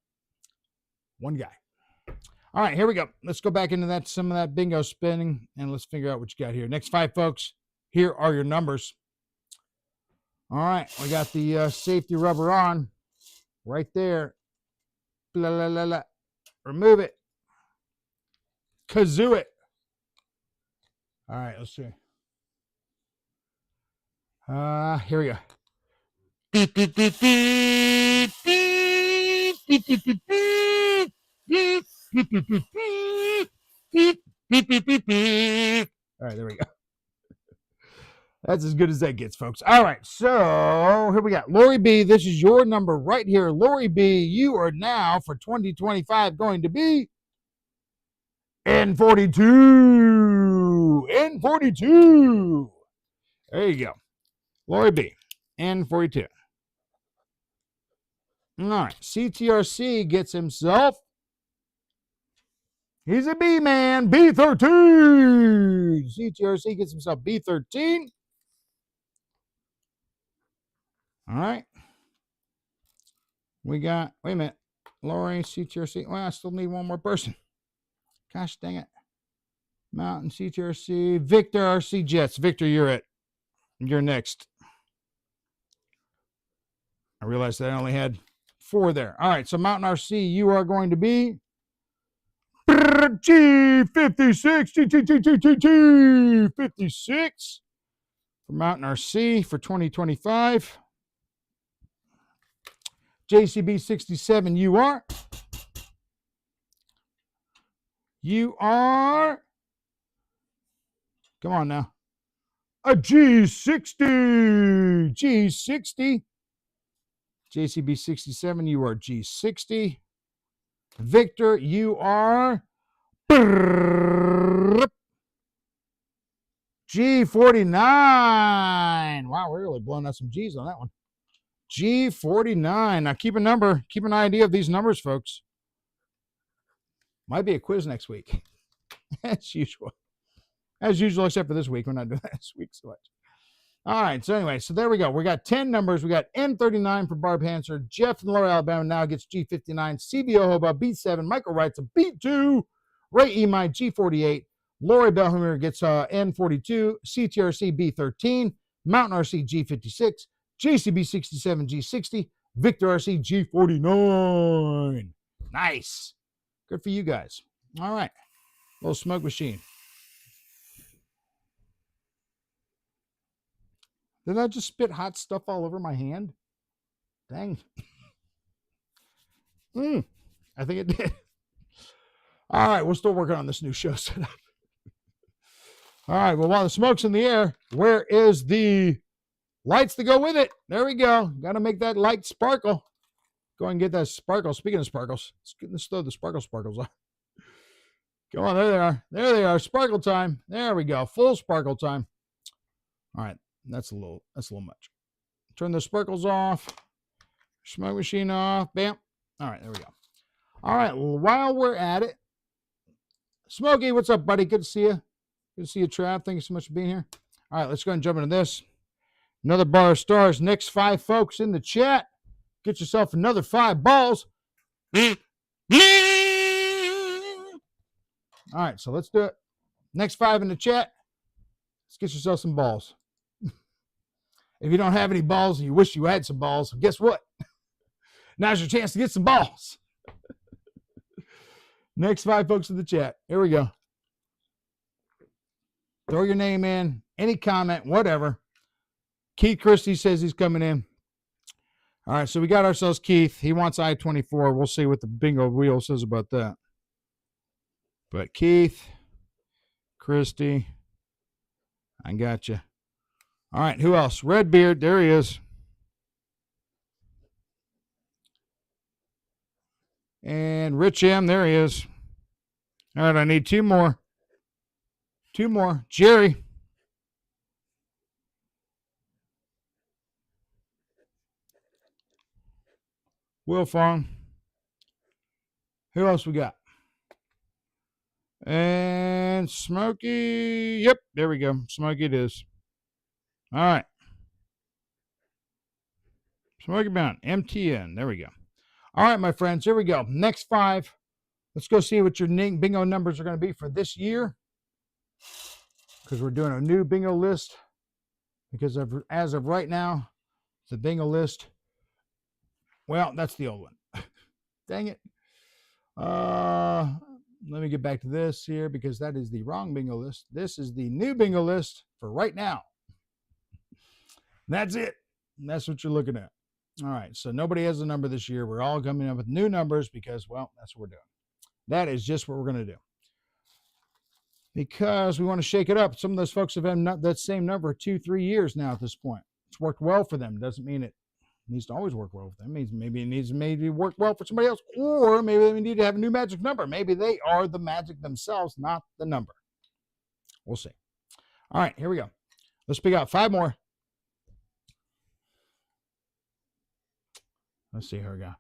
One guy. All right, here we go. Let's go back into some of that bingo spinning, and let's figure out what you got here. Next 5, folks. Here are your numbers. All right, we got the safety rubber on right there. Blah, blah, blah, blah. Remove it. Kazoo it. All right, let's see. Here we go. All right, there we go. That's as good as that gets, folks. All right, so here we got Lori B. This is your number right here. Lori B, you are now for 2025 going to be N42. N42. There you go. Lori B. N42. All right. CTRC gets himself. He's a B man. B13. CTRC gets himself B13. All right. We got, wait a minute. Lori, CTRC. Well, I still need one more person. Gosh dang it. Mountain, CTRC, Victor, RC Jets. Victor, you're next. I realized that I only had 4 there. All right, so Mountain RC, you are going to be G56. G56 for Mountain RC for 2025. JCB 67, you are. You are, come on now, a G60. G60. JCB 67, you are G60. Victor, you are G49. Wow, we're really blowing out some G's on that one. G49. Now keep an idea of these numbers, folks. Might be a quiz next week, as usual. As usual, except for this week. We're not doing that this week so much. All right, so anyway, so there we go. We got 10 numbers. We got N39 for Barb Hanser. Jeff in Lower Alabama now gets G59. CBO Hoba, B7. Michael Wright's a B2. Ray Emai, G48. Lori Belhammer gets N42. CTRC, B13. Mountain RC, G56. JCB 67, G60. Victor RC, G49. Nice. Good for you guys. All right. Little smoke machine. Did I just spit hot stuff all over my hand? Dang. I think it did. All right. We're still working on this new show setup. All right, well, while the smoke's in the air, where is the lights to go with it? There we go. Got to make that light sparkle. Go and get that sparkle. Speaking of sparkles, let's throw the sparkles on. Go on, there they are. There they are. Sparkle time. There we go. Full sparkle time. All right, that's a little much. Turn the sparkles off. Smoke machine off. Bam. All right, there we go. All right, well, while we're at it, Smokey, what's up, buddy? Good to see you. Good to see you, Trav. Thank you so much for being here. All right, let's go and jump into this. Another bar of stars. Next 5 folks in the chat. Get yourself another 5 balls. All right, so let's do it. Next 5 in the chat. Let's get yourself some balls. If you don't have any balls and you wish you had some balls, guess what? Now's your chance to get some balls. Next 5 folks in the chat. Here we go. Throw your name in, any comment, whatever. Keith Christie says he's coming in. All right, so we got ourselves Keith. He wants I-24. We'll see what the bingo wheel says about that. But Keith, Christie, I got you. All right, who else? Redbeard, there he is. And Rich M, there he is. All right, I need 2 more. 2 more. Jerry. Will Fong. Who else we got? And Smokey. Yep, there we go. Smokey it is. All right. Smoky Mountain, MTN. There we go. All right, my friends, here we go. Next 5. Let's go see what your bingo numbers are going to be for this year. Because we're doing a new bingo list. Because as of right now, the bingo list, well, that's the old one. Dang it. Let me get back to this here because that is the wrong bingo list. This is the new bingo list for right now. That's it. And that's what you're looking at. All right, so nobody has a number this year. We're all coming up with new numbers because, well, that's what we're doing. That is just what we're going to do. Because we want to shake it up. Some of those folks have had that same number 2-3 years now at this point. It's worked well for them. Doesn't mean it needs to always work well for them. It means maybe it needs to work well for somebody else. Or maybe they need to have a new magic number. Maybe they are the magic themselves, not the number. We'll see. All right, here we go. Let's pick out 5 more. Let's see here we go.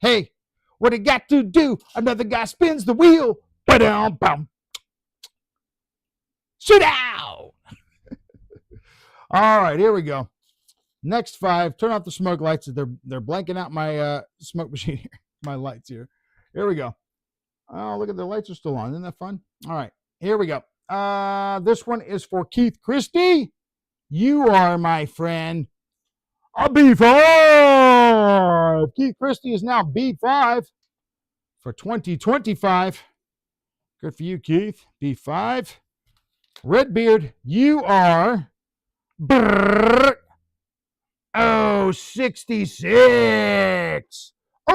Hey, what it got to do? Another guy spins the wheel. Ba-dum-bum. Shoot out. All right, here we go. Next 5. Turn off the smoke lights. They're blanking out my smoke machine here. My lights here. Here we go. Oh, look at the lights are still on. Isn't that fun? All right, here we go. This one is for Keith Christie. You are my friend. A B5. Keith Christie is now B5 for 2025. Good for you, Keith. B5. Redbeard, you are 66.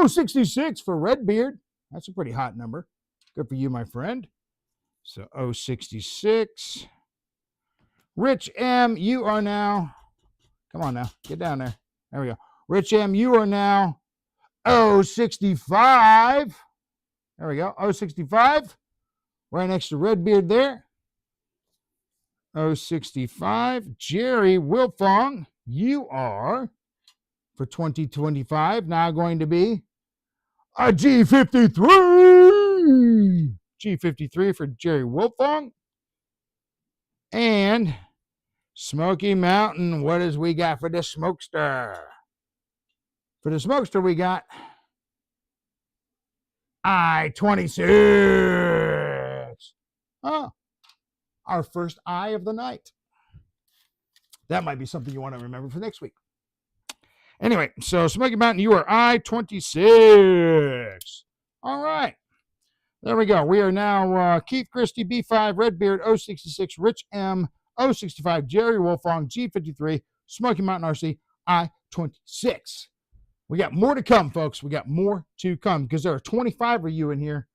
66 for Redbeard. That's a pretty hot number. Good for you, my friend. So 66. Rich M, you are now, come on now, get down there. There we go. Rich M, you are now 65. There we go. 65. Right next to Redbeard there. 65. Jerry Wilfong, you are, for 2025, now going to be a G53. G53 for Jerry Wilfong. And Smoky Mountain, what is we got for the smokester? For the smokester, we got I-26. Oh, our first I of the night. That might be something you want to remember for next week. Anyway, so Smoky Mountain, you are I-26. All right. There we go. We are now Keith Christie, B5, Redbeard, 066, Rich M, 065, Jerry Wolfong, G53, Smoky Mountain RC, I-26. We got more to come, folks. We got more to come because there are 25 of you in here,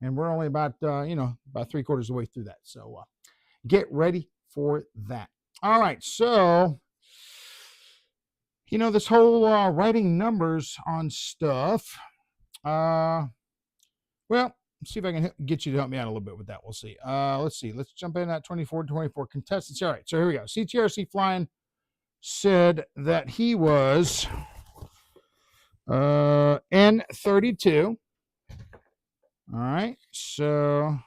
and we're only about, about 3/4 of the way through that. So get ready for that. All right. So, this whole writing numbers on stuff. Well, let's see if I can get you to help me out a little bit with that. We'll see. Let's see. Let's jump in at 24 contestants. All right. So here we go. CTRC Flying said that he was N32. All right. So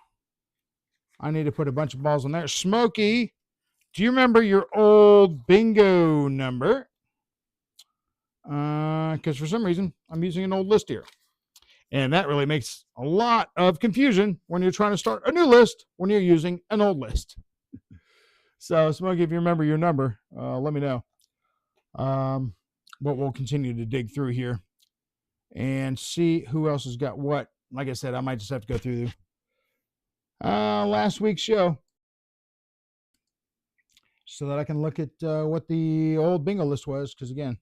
I need to put a bunch of balls on there. Smokey, do you remember your old bingo number? Because for some reason, I'm using an old list here. And that really makes a lot of confusion when you're trying to start a new list when you're using an old list. So, Smokey, if you remember your number, let me know. But we'll continue to dig through here and see who else has got what. Like I said, I might just have to go through last week's show so that I can look at what the old bingo list was. Because, again,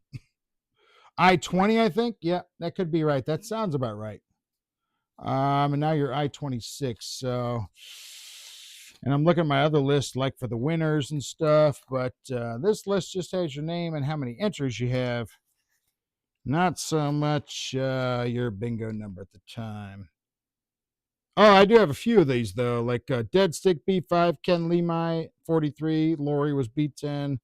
I-20, I think. Yeah, that could be right. That sounds about right. And now you're I-26. So, and I'm looking at my other list, like for the winners and stuff. But this list just has your name and how many entries you have. Not so much your bingo number at the time. Oh, I do have a few of these, though. Like Dead Stick B5, Ken Lemai, 43. Lori was B10.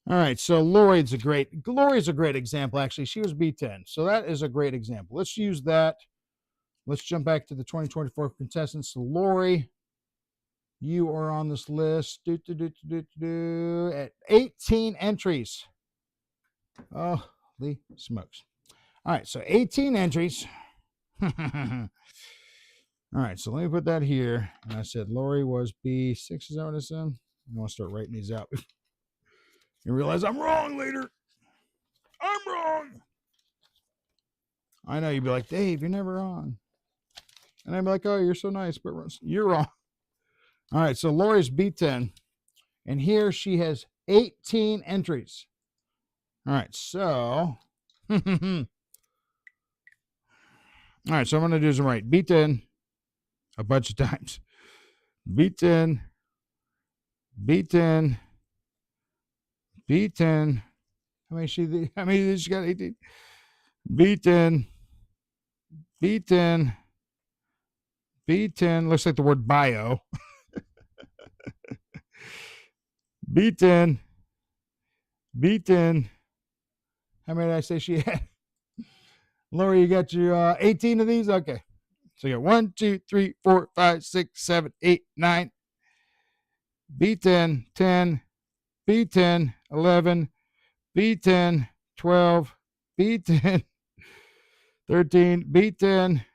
All right, so Lori's a great example, actually. She was B10, so that is a great example. Let's use that. Let's jump back to the 2024 contestants. So Lori, you are on this list at 18 entries. Holy smokes. All right, so 18 entries. All right, so let me put that here. And I said Lori was B6. Is that what I said? I want to start writing these out. You realize I'm wrong later. I'm wrong. I know you'd be like, Dave, you're never wrong. And I'd be like, oh, you're so nice, but you're wrong. All right, so Lori's B10. And here she has 18 entries. All right, so. All right, so I'm going to do some right. B10 a bunch of times. B10. B10. B10. How many she got? 18. B10. B10. B10. Looks like the word bio. B10. B10. How many did I say she had? Lori, you got your 18 of these? Okay. So you got 1, 2, 3, 4, 5, 6, 7, 8, 9. B10, 10. B10, 11, B10, 12, B10, 13, B10,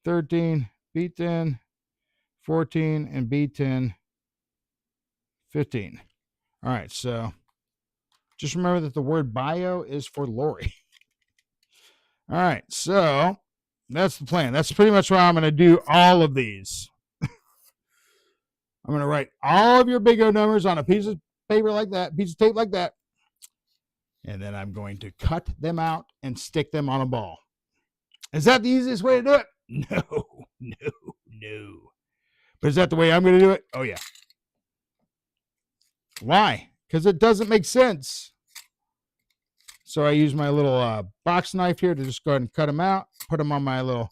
13, B10, 14, and B10, 15. All right, so just remember that the word bio is for Lori. All right, so that's the plan. That's pretty much why I'm going to do all of these. I'm going to write all of your bingo numbers on a piece of paper like that, piece of tape like that, and then I'm going to cut them out and stick them on a ball. Is that the easiest way to do it? No. But is that the way I'm going to do it? Oh, yeah. Why? Because it doesn't make sense. So I use my little box knife here to just go ahead and cut them out, put them on my little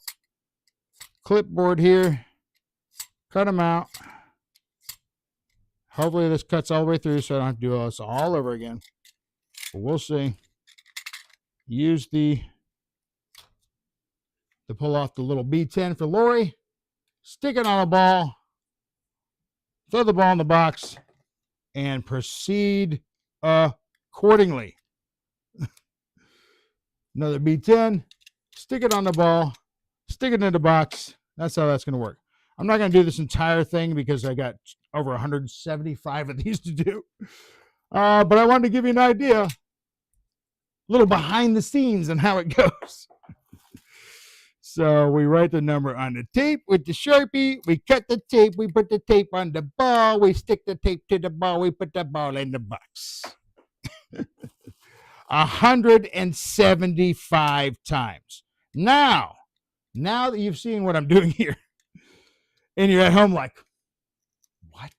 clipboard here, cut them out. Hopefully this cuts all the way through so I don't have to do this all over again. But we'll see. Use to pull off the little B10 for Lori. Stick it on a ball. Throw the ball in the box. And proceed accordingly. Another B10. Stick it on the ball. Stick it in the box. That's how that's going to work. I'm not going to do this entire thing because I got over 175 of these to do. But I wanted to give you an idea, a little behind the scenes and how it goes. So we write the number on the tape with the Sharpie. We cut the tape. We put the tape on the ball. We stick the tape to the ball. We put the ball in the box. 175 times. Now that you've seen what I'm doing here, and you're at home like, what?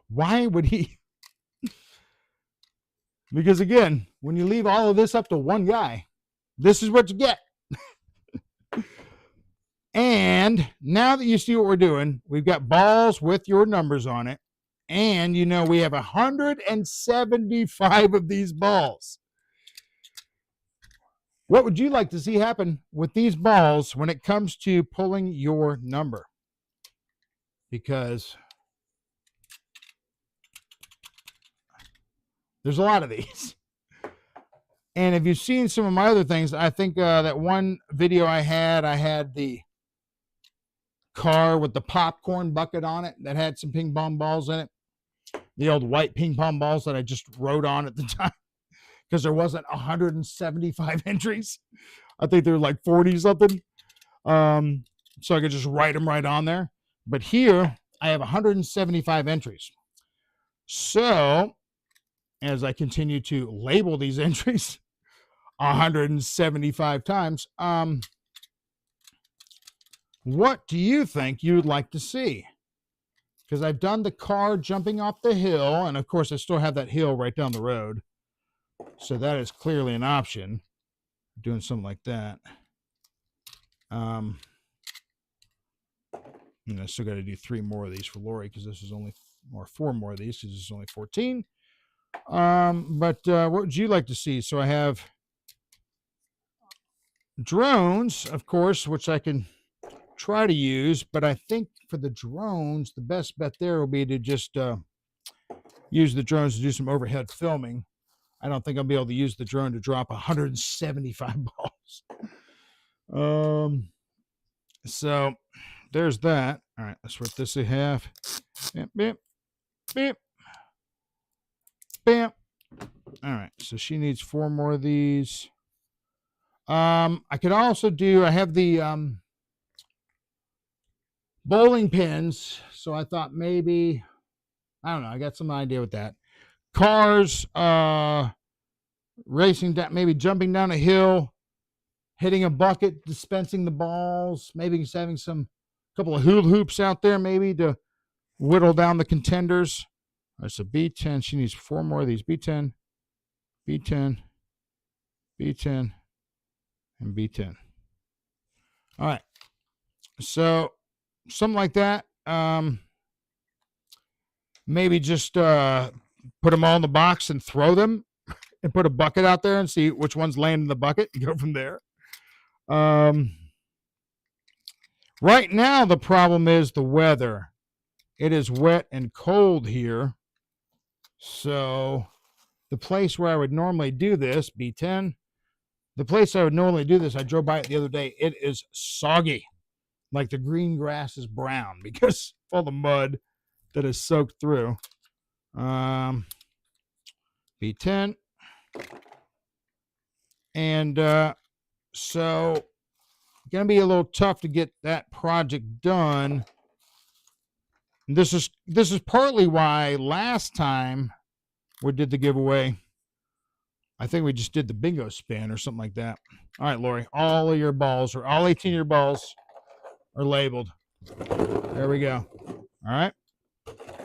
Why would he? Because again, when you leave all of this up to one guy, this is what you get. And now that you see what we're doing, we've got balls with your numbers on it. And you know we have 175 of these balls. What would you like to see happen with these balls when it comes to pulling your number? Because there's a lot of these. And if you've seen some of my other things, I think that one video I had the car with the popcorn bucket on it that had some ping pong balls in it. The old white ping pong balls that I just wrote on at the time because there wasn't 175 entries. I think there were like 40 something. So I could just write them right on there. But here I have 175 entries. So as I continue to label these entries 175 times, what do you think you'd like to see? Because I've done the car jumping off the hill, and of course I still have that hill right down the road. So that is clearly an option. Doing something like that. I still got to do 3 more of these for Lori because this is only, or 4 more of these because this is only 14. But what would you like to see? So I have drones, of course, which I can try to use, but I think for the drones, the best bet there will be to just use the drones to do some overhead filming. I don't think I'll be able to use the drone to drop 175 balls. So there's that. All right, let's rip this in half. Bam, bam, bam, bam. All right, so she needs 4 more of these. I could also do, I have the bowling pins, so I thought maybe, I don't know, I got some idea with that. Cars, racing down, maybe jumping down a hill, hitting a bucket, dispensing the balls, maybe just having some couple of hula hoops out there, maybe to whittle down the contenders. All right, so B10, she needs 4 more of these. B10, B10, B10, and B10. All right, so something like that. Maybe just put them all in the box and throw them and put a bucket out there and see which ones land in the bucket and go from there. Right now, the problem is the weather. It is wet and cold here. So the place where I would normally do this, B10, the place I would normally do this, I drove by it the other day. It is soggy. Like the green grass is brown because of all the mud that is soaked through. B10. And so going to be a little tough to get that project done. This is partly why last time we did the giveaway, I think we just did the bingo spin or something like that. All right, Lori, all of your balls, or all 18 of your balls are labeled. There we go. All right,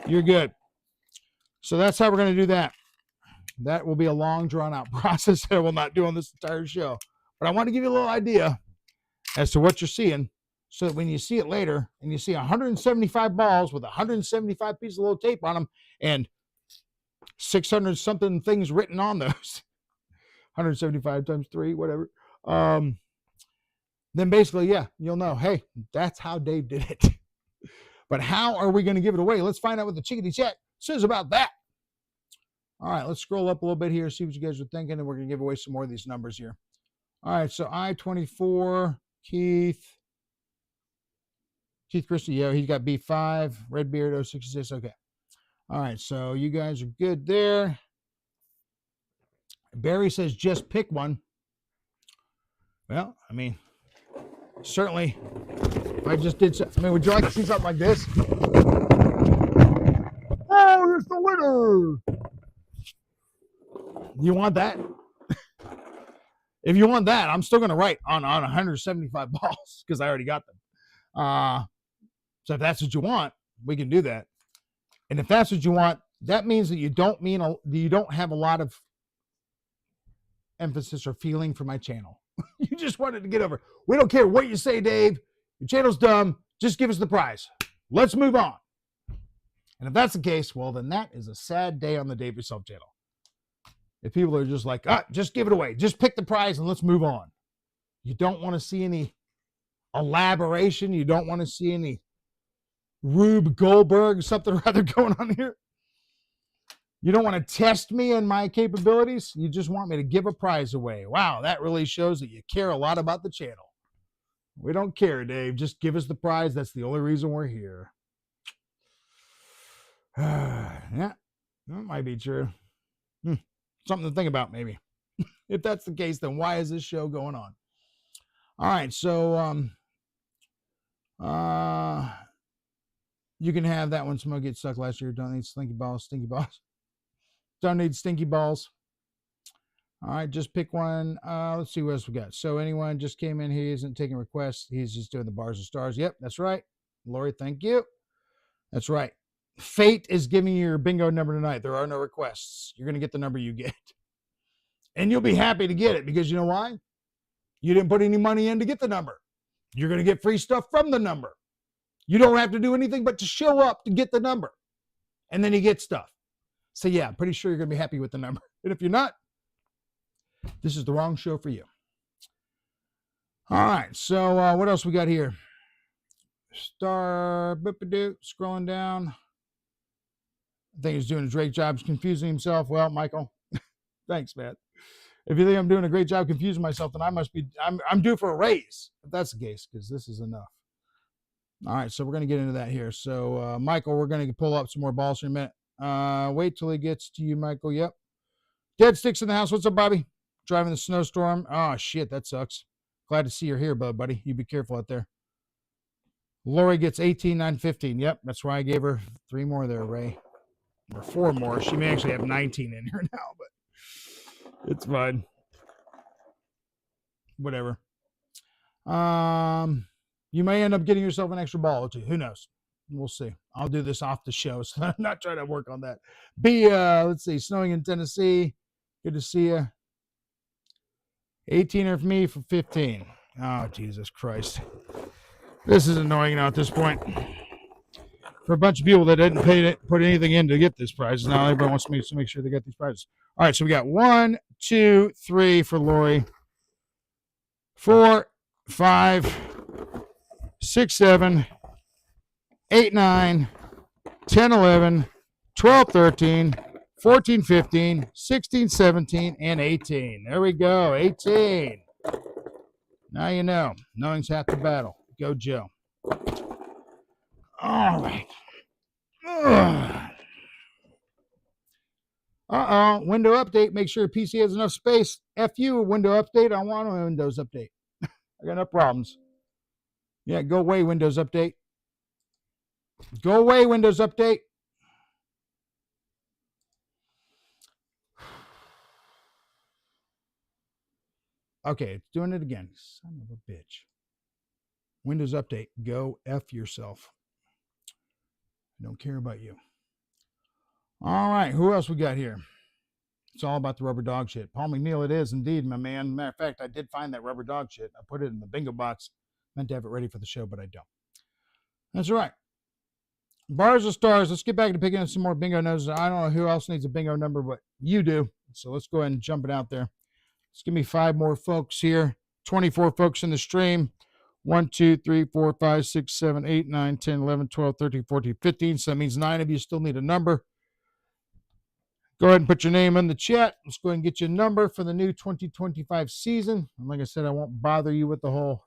you're good. So that's how we're going to do that. That will be a long, drawn-out process that I will not do on this entire show. But I want to give you a little idea as to what you're seeing, so that when you see it later and you see 175 balls with 175 pieces of little tape on them and 600 something things written on those, 175 times 3, whatever, then basically, yeah, you'll know, hey, that's how Dave did it. But how are we going to give it away? Let's find out what the chickadee chat says about that. All right, let's scroll up a little bit here, see what you guys are thinking, and we're going to give away some more of these numbers here. All right, so I-24, Keith Christie, yeah, he's got B5, Redbeard 066, okay. All right, so you guys are good there. Barry says just pick one. Well, I mean, certainly, if I just did, I mean, would you like to see something like this? Oh, here's the winner. You want that? If you want that, I'm still going to write on 175 balls because I already got them. So if that's what you want, we can do that. And if that's what you want, that means that you don't have a lot of emphasis or feeling for my channel. You just wanted to get over. We don't care what you say, Dave. Your channel's dumb. Just give us the prize. Let's move on. And if that's the case, well, then that is a sad day on the Dave Yourself channel. If people are just like, just give it away. Just pick the prize and let's move on. You don't want to see any elaboration. You don't want to see any Rube Goldberg, something or other going on here. You don't want to test me and my capabilities. You just want me to give a prize away. Wow, that really shows that you care a lot about the channel. We don't care, Dave. Just give us the prize. That's the only reason we're here. Yeah, that might be true. Something to think about, maybe. If that's the case, then why is this show going on? All right, so you can have that one. Smoke Get Stuck last year. Don't need stinky balls. Don't need stinky balls. All right, just pick one. Let's see what else we got. So anyone just came in, he isn't taking requests. He's just doing the bars and stars. Yep, that's right. Lori, thank you. That's right. Fate is giving you your bingo number tonight. There are no requests. You're going to get the number you get. And you'll be happy to get it because you know why? You didn't put any money in to get the number. You're going to get free stuff from the number. You don't have to do anything but to show up to get the number. And then you get stuff. So yeah, I'm pretty sure you're going to be happy with the number. And if you're not, this is the wrong show for you. All right. So what else we got here? Scrolling down. I think he's doing a great job confusing himself. Well, Michael, thanks, man. If you think I'm doing a great job confusing myself, then I'm due for a raise. If that's the case, because this is enough. All right, so we're going to get into that here. So, Michael, we're going to pull up some more balls in a minute. Wait till he gets to you, Michael. Yep. Dead Sticks in the house. What's up, Bobby? Driving the snowstorm. Oh, shit, that sucks. Glad to see you're here, buddy. You be careful out there. Lori gets 18, 9, 15. Yep, that's why I gave her 3 more there, Ray. Or 4 more. She may actually have 19 in here now, but it's fine. Whatever. You may end up getting yourself an extra ball or 2. Who knows? We'll see. I'll do this off the show, so I'm not trying to work on that. Let's see, snowing in Tennessee. Good to see you. 18er for me for 15. Oh, Jesus Christ. This is annoying now at this point. For a bunch of people that didn't put anything in to get this prize. Now everybody wants me to make sure they get these prizes. All right, so we got 1, 2, 3 for Lori. 4, 5, 6, 7, 8, 9, 10, 11, 12, 13, 14, 15, 16, 17, and 18. There we go, 18. Now you know. Knowing's half the battle. Go, Joe. All right. Window update. Make sure your PC has enough space. F you, window update. I want a Windows update. I got no problems. Yeah, go away, Windows update. Go away, Windows update. Okay, it's doing it again. Son of a bitch. Windows update. Go F yourself. I don't care about you. All right, who else we got here? It's all about the rubber dog shit. Paul McNeil, it is indeed, my man. Matter of fact, I did find that rubber dog shit. I put it in the bingo box. Meant to have it ready for the show, but I don't. That's right. Bars of stars. Let's get back to picking up some more bingo numbers. I don't know who else needs a bingo number, but you do. So let's go ahead and jump it out there. Let's give me 5 more folks here. 24 folks in the stream. 1, 2, 3, 4, 5, 6, 7, 8, 9, 10, 11, 12, 13, 14, 15. So that means 9 of you still need a number. Go ahead and put your name in the chat. Let's go ahead and get you a number for the new 2025 season. And like I said, I won't bother you with the whole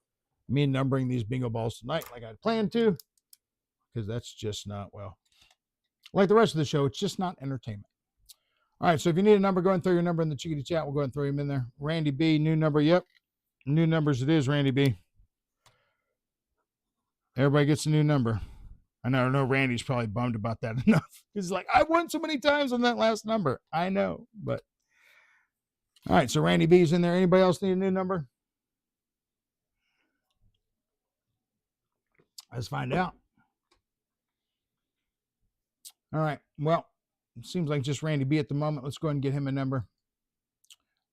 me numbering these bingo balls tonight like I planned to, because that's just not, well, like the rest of the show, it's just not entertainment. All right, so if you need a number, go ahead and throw your number in the chickadee chat. We'll go ahead and throw him in there. Randy B, new number. Yep, new numbers it is, Randy B. Everybody gets a new number. I know Randy's probably bummed about that enough. He's like, I won so many times on that last number. I know, but all right. So Randy B's in there. Anybody else need a new number? Let's find out. All right. Well, it seems like just Randy B at the moment. Let's go ahead and get him a number.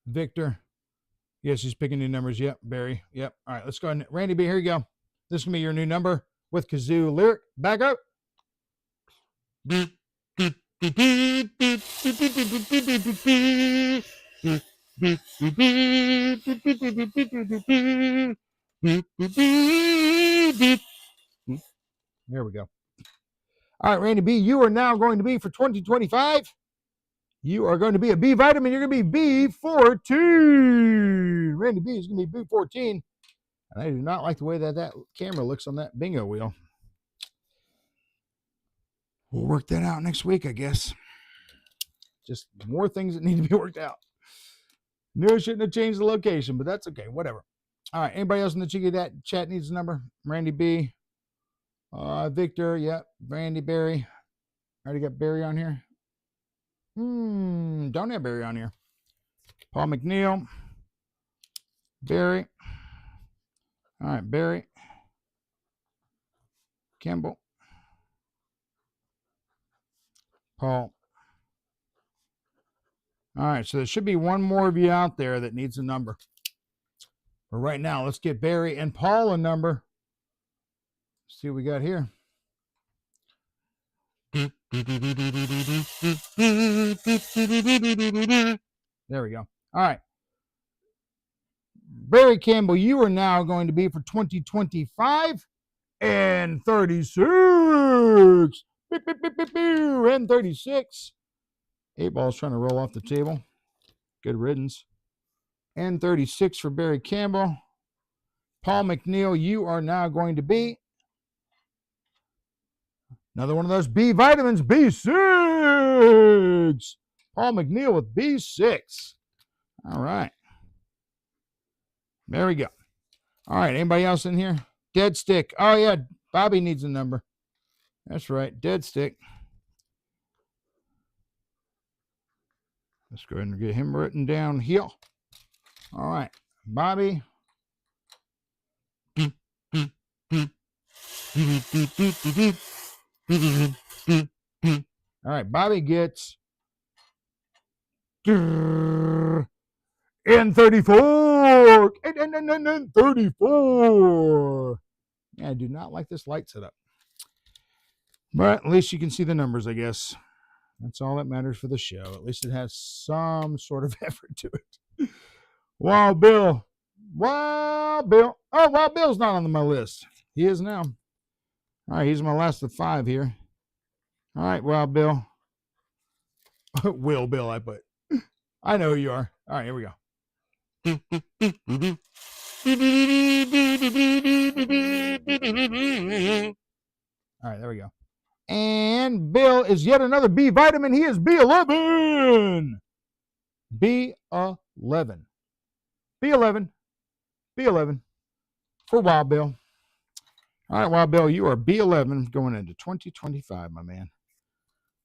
Victor. Yes, he's picking new numbers. Yep. Barry. Yep. All right. Let's go ahead. Randy B, here you go. This is going to be your new number with kazoo lyric. Back up. There we go. All right, Randy B, you are now going to be for 2025. You are going to be a B vitamin. You're going to be B14. Randy B is going to be B14. And I do not like the way that camera looks on that bingo wheel. We'll work that out next week, I guess. Just more things that need to be worked out. Knew I shouldn't have changed the location, but that's okay. Whatever. All right. Anybody else in the Chicky that chat needs a number? Randy B. Victor. Yep. Randy Barry. Already got Barry on here. Don't have Barry on here. Paul McNeil. Barry. All right. Barry. Campbell. Paul. All right, so there should be one more of you out there that needs a number. But right now, let's get Barry and Paul a number. Let's see what we got here. There we go. All right. Barry Campbell, you are now going to be for 2025 and 36. And 36. 8 balls trying to roll off the table. Good riddance. And 36 for Barry Campbell. Paul McNeil, you are now going to be another one of those B vitamins, B6. Paul McNeil with B6. All right. There we go. All right. Anybody else in here? Dead Stick. Oh, yeah. Bobby needs a number. That's right. Dead Stick. Let's go ahead and get him written down here. All right. Bobby. All right. Bobby gets N34. N34. Yeah, I do not like this light setup. But at least you can see the numbers, I guess. That's all that matters for the show. At least it has some sort of effort to it. Wild Bill. Wild Bill. Oh, Wild Bill's not on my list. He is now. All right, he's my last of 5 here. All right, Wild Bill. Will Bill, I put. I know who you are. All right, here we go. All right, there we go. And Bill is yet another B vitamin. He is B11. B11. B11. B11 for Wild Bill. All right, Wild Bill, you are B11 going into 2025, my man.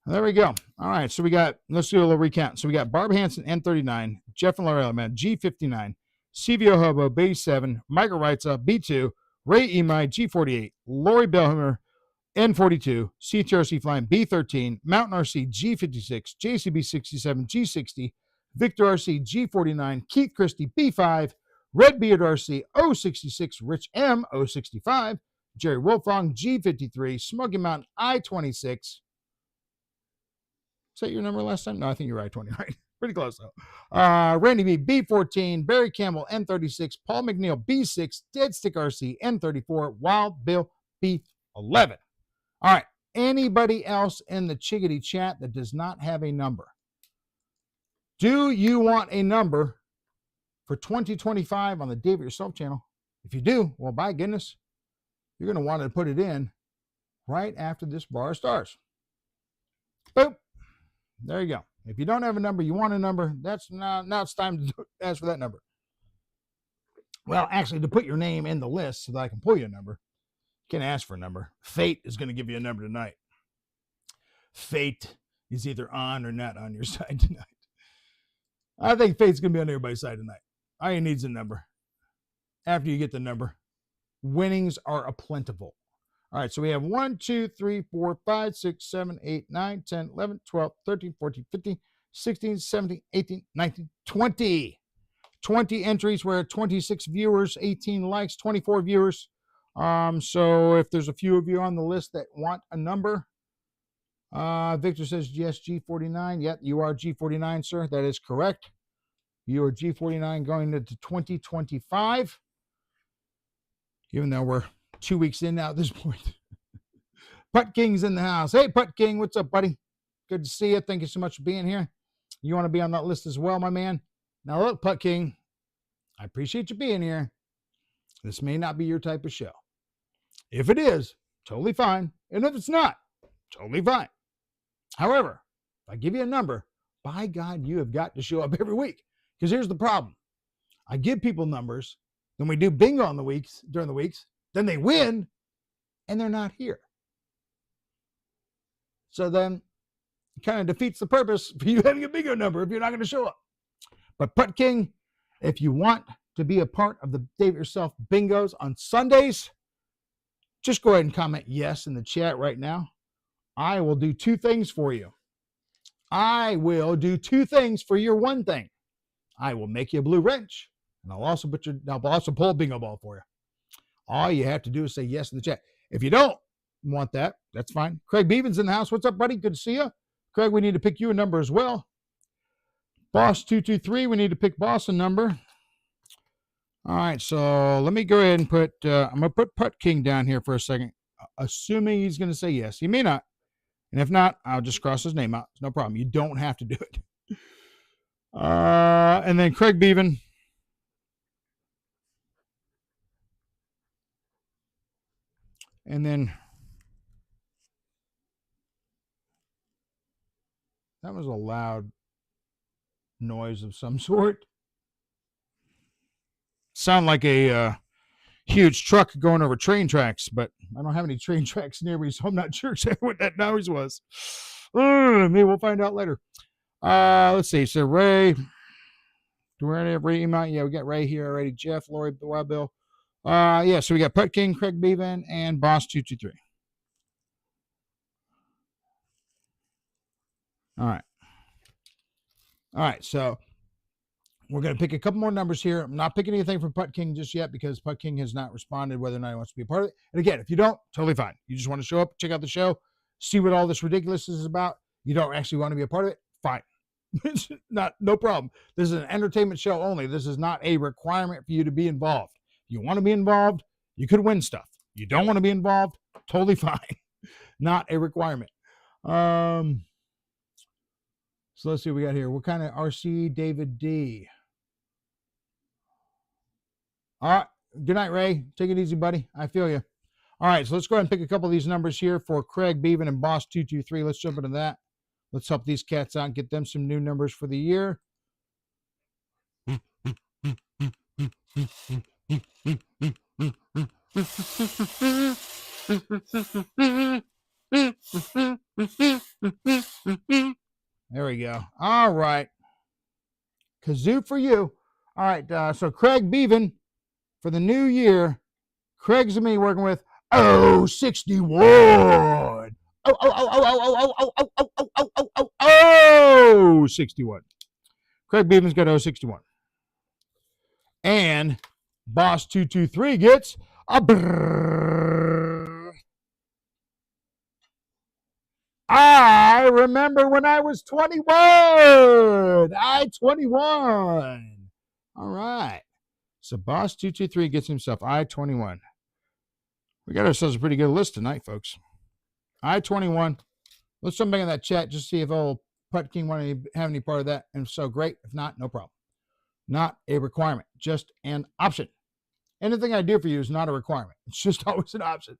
There we go. All right, so let's do a little recount. So we got Barb Hansen, N39, Jeff and Laura man, G59, CVO Hobo, B7, Michael Reitza, B2, Ray Emai, G48, Lori Bellhammer, N42, CTRC Flying, B13, Mountain RC, G56, JCB 67, G60, Victor RC, G49, Keith Christie, B5, Redbeard RC, O66, Rich M, O65, Jerry Wolfong, G53, Smoky Mountain, I26. Is that your number last time? No, I think you're I-20, right? Pretty close, though. Randy B, B14, Barry Campbell, N36, Paul McNeil, B6, Dead Stick RC, N34, Wild Bill, B11. All right. Anybody else in the Chickadee chat that does not have a number? Do you want a number for 2025 on the Dave It Yourself channel? If you do, well, by goodness, you're going to want to put it in right after this bar of stars. Boom. There you go. If you don't have a number, you want a number, now it's time to ask for that number. Well, actually, to put your name in the list so that I can pull you a number, Can't ask for a number. Fate is going to give you a number tonight. Fate is either on or not on your side tonight. I think fate's going to be on everybody's side tonight. All you need is a number. After you get the number, winnings are a plentiful. All right, so we have 1, 2, 3, 4, 5, 6, 7, 8, 9, 10, 11, 12, 13, 14, 15, 16, 17, 18, 19, 20. 20 entries. We're at 26 viewers, 18 likes, 24 viewers. So if there's a few of you on the list that want a number, Victor says, yes, G49. Yep, you are G49, sir. That is correct. You are G49 going into 2025, even though we're 2 weeks in now at this point. Putt King's in the house. Hey, Putt King, what's up, buddy? Good to see you. Thank you so much for being here. You want to be on that list as well, my man? Now, look, Putt King, I appreciate you being here. This may not be your type of show. If it is, totally fine. And if it's not, totally fine. However, if I give you a number, by God, you have got to show up every week. Because here's the problem. I give people numbers, then we do bingo on the weeks, during the weeks, then they win, and they're not here. So then it kind of defeats the purpose for you having a bingo number if you're not going to show up. But Putt King, if you want to be a part of the Dave It Yourself bingos on Sundays, just go ahead and comment yes in the chat right now. I will do two things for you. I will do two things for your one thing. I will make you a blue wrench, and I'll also pull a bingo ball for you. All you have to do is say yes in the chat. If you don't want that, that's fine. Craig Beevan's in the house. What's up, buddy? Good to see you. Craig, we need to pick you a number as well. Boss 223, we need to pick Boss a number. All right, so let me go ahead and put, I'm going to put Putt King down here for a second, assuming he's going to say yes. He may not. And if not, I'll just cross his name out. It's no problem. You don't have to do it. And then Craig Beevan. And then that was a loud noise of some sort. Sound like a huge truck going over train tracks, but I don't have any train tracks near me, so I'm not sure exactly what that noise was. Maybe we'll find out later. Let's see. So Ray, do we already have Ray email? Yeah, we got Ray here already. Jeff, Lori, Wild Bill. Yeah, so we got Putt King, Craig Beevan, and Boss 223. All right, so we're going to pick a couple more numbers here. I'm not picking anything from Putt King just yet because Putt King has not responded whether or not he wants to be a part of it. And again, if you don't, totally fine. You just want to show up, check out the show, see what all this ridiculousness is about. You don't actually want to be a part of it, fine. It's no problem. This is an entertainment show only. This is not a requirement for you to be involved. If you want to be involved, you could win stuff. You don't want to be involved, totally fine. Not a requirement. So let's see what we got here. What kind of RC David D? All right. Good night, Ray. Take it easy, buddy. I feel you. All right. So let's go ahead and pick a couple of these numbers here for Craig Beevan and Boss 223. Let's jump into that. Let's help these cats out and get them some new numbers for the year. There we go. All right. Kazoo for you. All right. So Craig Beevan for the new year. Craig's and me working with 61. 61. Craig Beevan's got 61. And Boss 223 gets a brrr. I remember when I was 21. 21. All right. So Boss 223 gets himself 21. We got ourselves a pretty good list tonight, folks. 21. Let's jump back in that chat just see if old Putt King want to have any part of that. And if so, great. If not, no problem. Not a requirement, just an option. Anything I do for you is not a requirement. It's just always an option.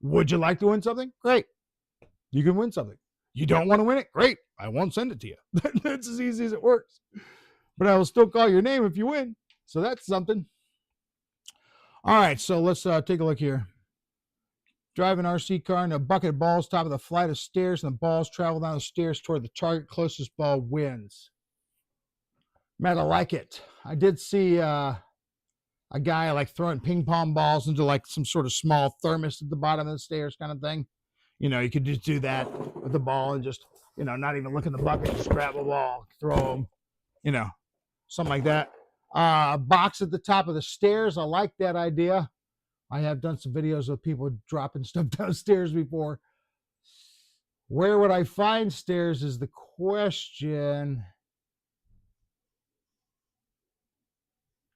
Would you like to win something? Great. You can win something. You don't want to win it? Great. I won't send it to you. That's as easy as it works. But I will still call your name if you win. So that's something. All right. So let's take a look here. Drive an RC car into a bucket of balls, top of the flight of stairs, and the balls travel down the stairs toward the target. Closest ball wins. Matt, I like it. I did see a guy like throwing ping pong balls into like some sort of small thermos at the bottom of the stairs kind of thing. You know, you could just do that with the ball and just, you know, not even look in the bucket, just grab a ball, throw them, you know, something like that. A box at the top of the stairs. I like that idea. I have done some videos of people dropping stuff downstairs before. Where would I find stairs is the question.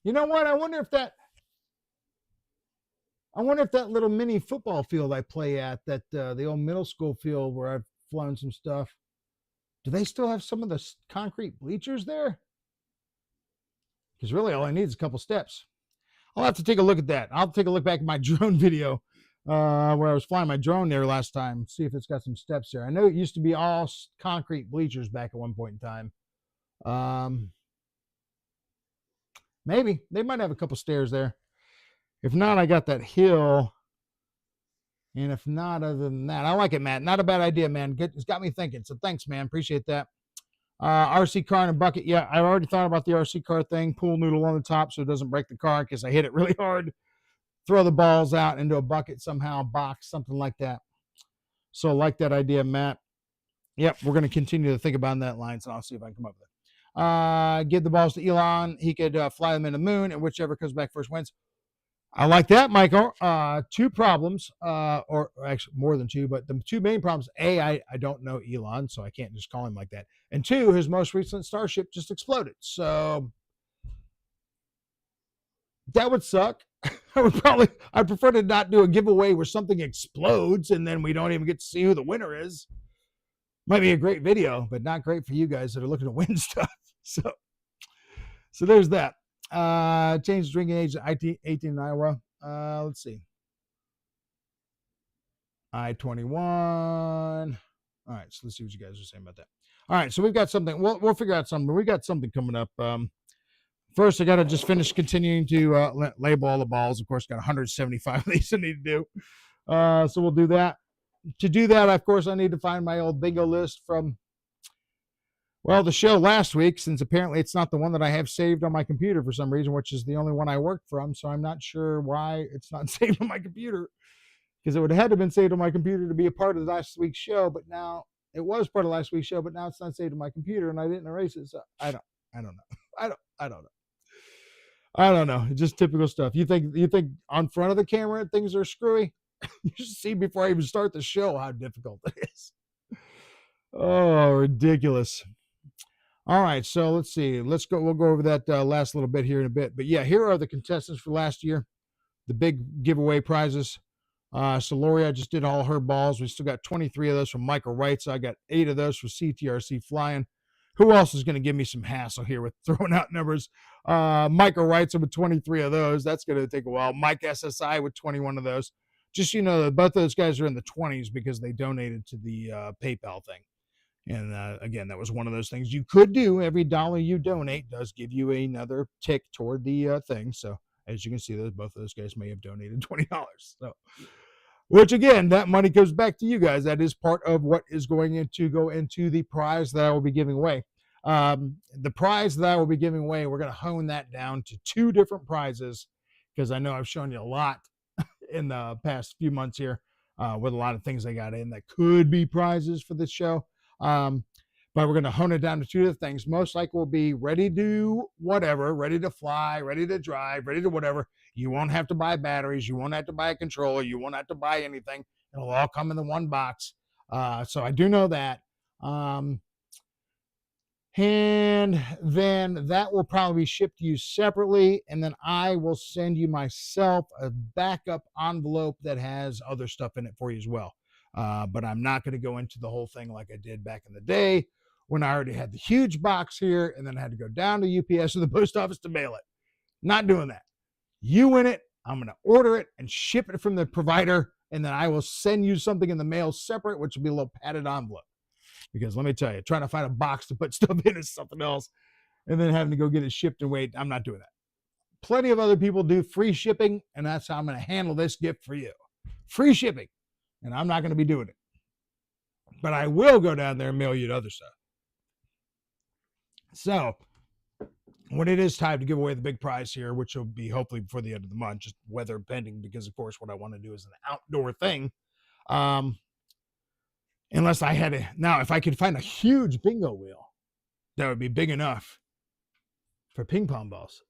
You know what? I wonder if that little mini football field I play at, that the old middle school field where I've flown some stuff, do they still have some of the concrete bleachers there? Because really all I need is a couple steps. I'll have to take a look at that. I'll take a look back at my drone video where I was flying my drone there last time, see if it's got some steps there. I know it used to be all concrete bleachers back at one point in time. Maybe they might have a couple stairs there. If not, I got that hill. And if not, other than that, I like it, Matt. Not a bad idea, man. It's got me thinking. So thanks, man. Appreciate that. RC car in a bucket. Yeah, I already thought about the RC car thing. Pool noodle on the top so it doesn't break the car because I hit it really hard. Throw the balls out into a bucket somehow, box, something like that. So I like that idea, Matt. Yep, we're going to continue to think about that line, so I'll see if I can come up with it. Give the balls to Elon. He could fly them in the moon, and whichever comes back first wins. I like that, Michael. Two problems, or actually more than two, but the two main problems. A, I don't know Elon, so I can't just call him like that. And two, his most recent Starship just exploded. So that would suck. I'd prefer to not do a giveaway where something explodes and then we don't even get to see who the winner is. Might be a great video, but not great for you guys that are looking to win stuff. So there's that. Change the drinking age to 18 in Iowa. Let's see. I-21. All right, so let's see what you guys are saying about that. All right, so we've got something. We'll figure out something. We got something coming up. First, I got to just finish continuing to label all the balls. Of course, got 175 of these I need to do. So we'll do that. To do that, of course, I need to find my old bingo list from, well, the show last week, since apparently it's not the one that I have saved on my computer for some reason, which is the only one I worked from. So I'm not sure why it's not saved on my computer, because it would have had to have been saved on my computer to be a part of last week's show. But now it was part of last week's show, but now it's not saved on my computer and I didn't erase it. So I don't know. I don't know. It's just typical stuff. You think on front of the camera things are screwy? You should see before I even start the show how difficult it is. Oh, ridiculous. All right, so let's see. We'll go over that last little bit here in a bit. But yeah, here are the contestants for last year. The big giveaway prizes. So Lori, I just did all her balls. We still got 23 of those from Michael Wright. So I got 8 of those for CTRC Flying. Who else is going to give me some hassle here with throwing out numbers? Michael Wright's with 23 of those. That's going to take a while. Mike SSI with 21 of those. Just, both of those guys are in the 20s because they donated to the PayPal thing. And again, that was one of those things you could do. Every dollar you donate does give you another tick toward the thing. So as you can see, both of those guys may have donated $20. So, which again, that money goes back to you guys. That is part of what is going to go into the prize that I will be giving away. The prize that I will be giving away, we're going to hone that down to 2 different prizes, because I know I've shown you a lot in the past few months here with a lot of things I got in that could be prizes for this show. But we're going to hone it down to 2 different things. Most likely will be ready to do whatever, ready to fly, ready to drive, ready to whatever. You won't have to buy batteries. You won't have to buy a controller. You won't have to buy anything. It'll all come in the one box. So I do know that. And then that will probably be shipped to you separately. And then I will send you myself a backup envelope that has other stuff in it for you as well. But I'm not going to go into the whole thing like I did back in the day when I already had the huge box here and then I had to go down to UPS or the post office to mail it. Not doing that. You win it. I'm going to order it and ship it from the provider. And then I will send you something in the mail separate, which will be a little padded envelope. Because let me tell you, trying to find a box to put stuff in is something else. And then having to go get it shipped and wait. I'm not doing that. Plenty of other people do free shipping. And that's how I'm going to handle this gift for you. Free shipping. And I'm not going to be doing it. But I will go down there and mail you the other stuff. So when it is time to give away the big prize here, which will be hopefully before the end of the month, just weather pending, because of course what I want to do is an outdoor thing. Unless I had now if I could find a huge bingo wheel that would be big enough for ping pong balls.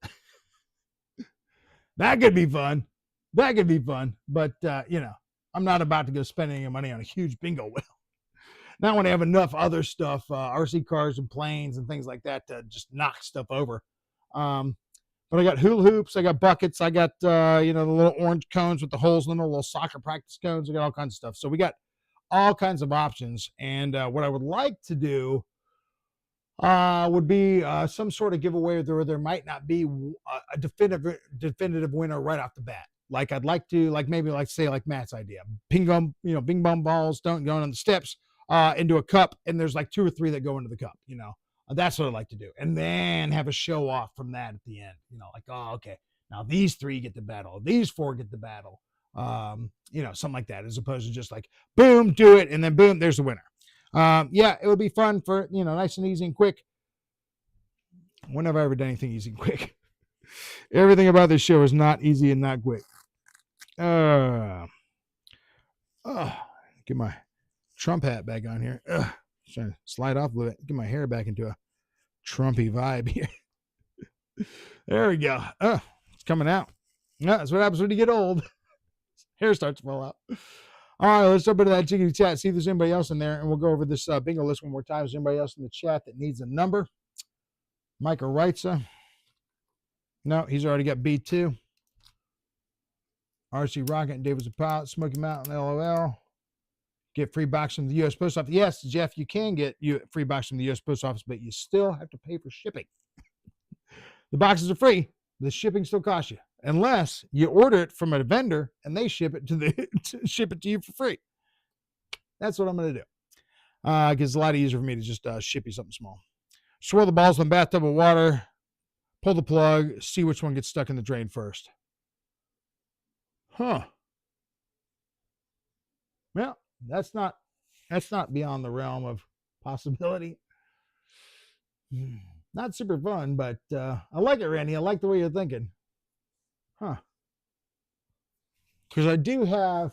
That could be fun. That could be fun. But, I'm not about to go spend any money on a huge bingo wheel. Not when I have enough other stuff, RC cars and planes and things like that to just knock stuff over. But I got hula hoops. I got buckets. I got, the little orange cones with the holes in them, little soccer practice cones. I got all kinds of stuff. So we got all kinds of options. And what I would like to do would be some sort of giveaway where there might not be a definitive winner right off the bat. Like I'd like to, say Matt's idea, bing bong balls don't go on the steps into a cup, and there's like 2 or 3 that go into the cup. That's what I'd like to do, and then have a show off from that at the end. Okay, now these 3 get the battle, these 4 get the battle, something like that, as opposed to just like boom, do it, and then boom, there's the winner. It would be fun for, nice and easy and quick. When have I ever done anything easy and quick? Everything about this show is not easy and not quick. Get my Trump hat back on here. Trying to slide off a little bit. Get my hair back into a Trumpy vibe here. There we go. It's coming out. That's what happens when you get old. Hair starts to fall out. All right, let's jump into that jiggity chat, see if there's anybody else in there, and we'll go over this bingo list one more time. Is there anybody else in the chat that needs a number? Micah Wrightsa. No, he's already got B2. RC Rocket and David's a pilot. Smoky Mountain, LOL. Get free box from the U.S. Post Office. Yes, Jeff, you can get free box from the U.S. Post Office, but you still have to pay for shipping. The boxes are free. The shipping still costs you, unless you order it from a vendor and they ship it to you for free. That's what I'm going to do. Because it's a lot easier for me to just ship you something small. Swirl the balls in the bathtub of water. Pull the plug. See which one gets stuck in the drain first. Huh. Well, that's not beyond the realm of possibility. Not super fun, but I like it, Randy. I like the way you're thinking. Huh. Because I do have,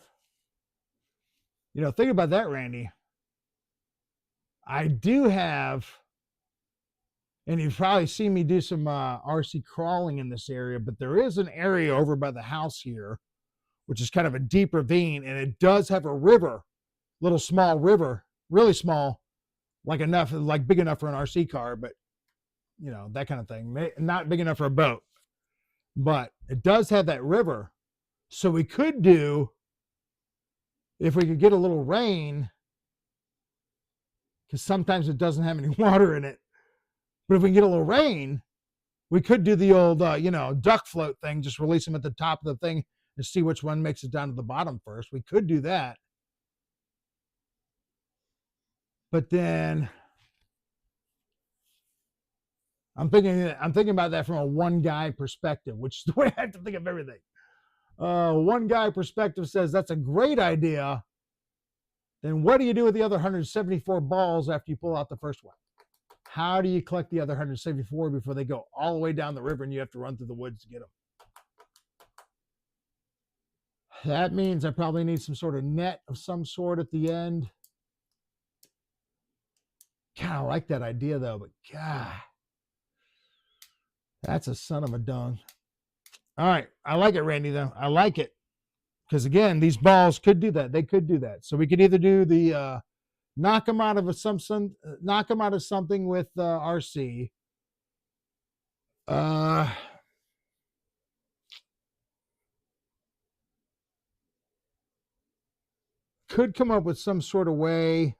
think about that, Randy. I do have, and you've probably seen me do some RC crawling in this area, but there is an area over by the house here, which is kind of a deep ravine, and it does have a river, little small river, really small, like big enough for an RC car, but that kind of thing. Not big enough for a boat, but it does have that river. So we could do, if we could get a little rain, because sometimes it doesn't have any water in it, but if we can get a little rain, we could do the old, duck float thing, just release them at the top of the thing and see which one makes it down to the bottom first. We could do that. But then I'm thinking about that from a one guy perspective, which is the way I have to think of everything. One guy perspective says that's a great idea. Then what do you do with the other 174 balls after you pull out the first one? How do you collect the other 174 before they go all the way down the river and you have to run through the woods to get them? That means I probably need some sort of net of some sort at the end. God, I like that idea though, but God, that's a son of a dung. All right, I like it, Randy, though. I like it. Because again, these balls could do that. They could do that. So we could either do the knock them out of something with RC. Could come up with some sort of way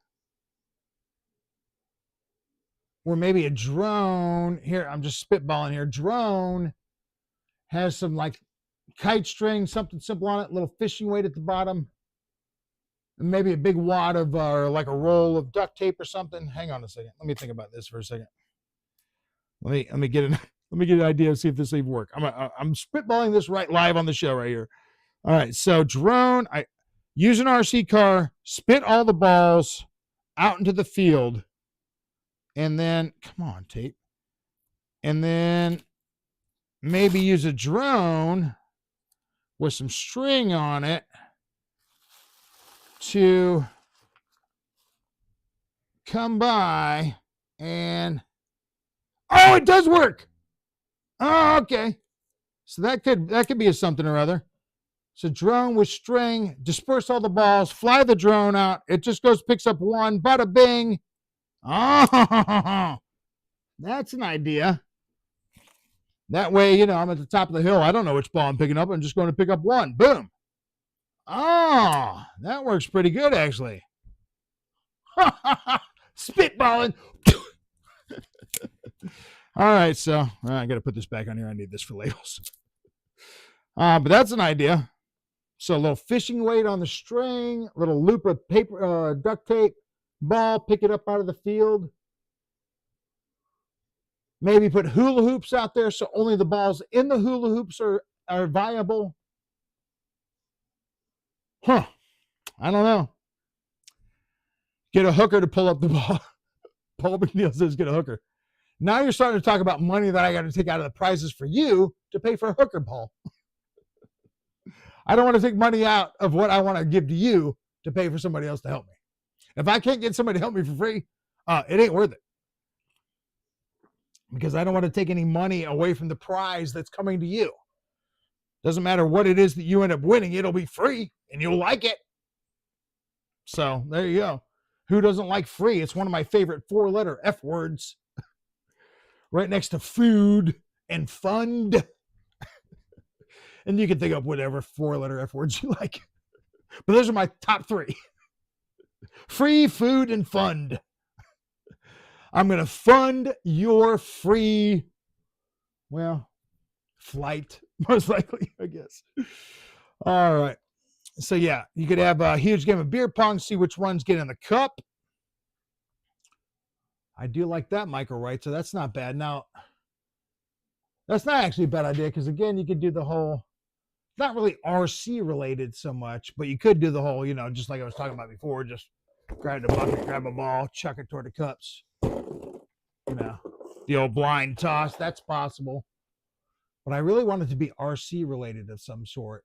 where maybe a drone, here, I'm just spitballing here, drone has some like kite string, something simple on it, little fishing weight at the bottom, and maybe a big wad of, or like a roll of duct tape or something. Hang on a second. Let me think about this for a second. Let me get an idea and see if this even work. I'm spitballing this right live on the show right here. All right, so drone, use an RC car, spit all the balls out into the field, and then, come on, tape, and then maybe use a drone with some string on it to come by and, oh, it does work. Oh, okay. So that could be a something or other. So drone with string, disperse all the balls, fly the drone out. It just goes, picks up one, bada bing. Oh, that's an idea. That way, I'm at the top of the hill. I don't know which ball I'm picking up. I'm just going to pick up one. Boom. Oh, that works pretty good, actually. Spitballing. All right, so I got to put this back on here. I need this for labels. But that's an idea. So a little fishing weight on the string, a little loop of paper, duct tape, ball, pick it up out of the field. Maybe put hula hoops out there so only the balls in the hula hoops are viable. I don't know. Get a hooker to pull up the ball. Paul McNeil says get a hooker. Now you're starting to talk about money that I got to take out of the prizes for you to pay for a hooker, Paul. I don't want to take money out of what I want to give to you to pay for somebody else to help me. If I can't get somebody to help me for free, it ain't worth it. Because I don't want to take any money away from the prize that's coming to you. Doesn't matter what it is that you end up winning, it'll be free and you'll like it. So there you go. Who doesn't like free? It's one of my favorite 4-letter F words. Right next to food and fund. And you can think of whatever 4-letter F words you like. But those are my top 3. Free, food, and fund. I'm going to fund your free, flight, most likely, I guess. All right. So, yeah, you could have a huge game of beer pong, see which ones get in the cup. I do like that, Michael Wright, so that's not bad. Now, that's not actually a bad idea because, again, you could do the whole, not really RC related so much, but you could do the whole, just like I was talking about before, just grab the bucket, grab a ball, chuck it toward the cups. The old blind toss, that's possible. But I really want it to be RC related of some sort.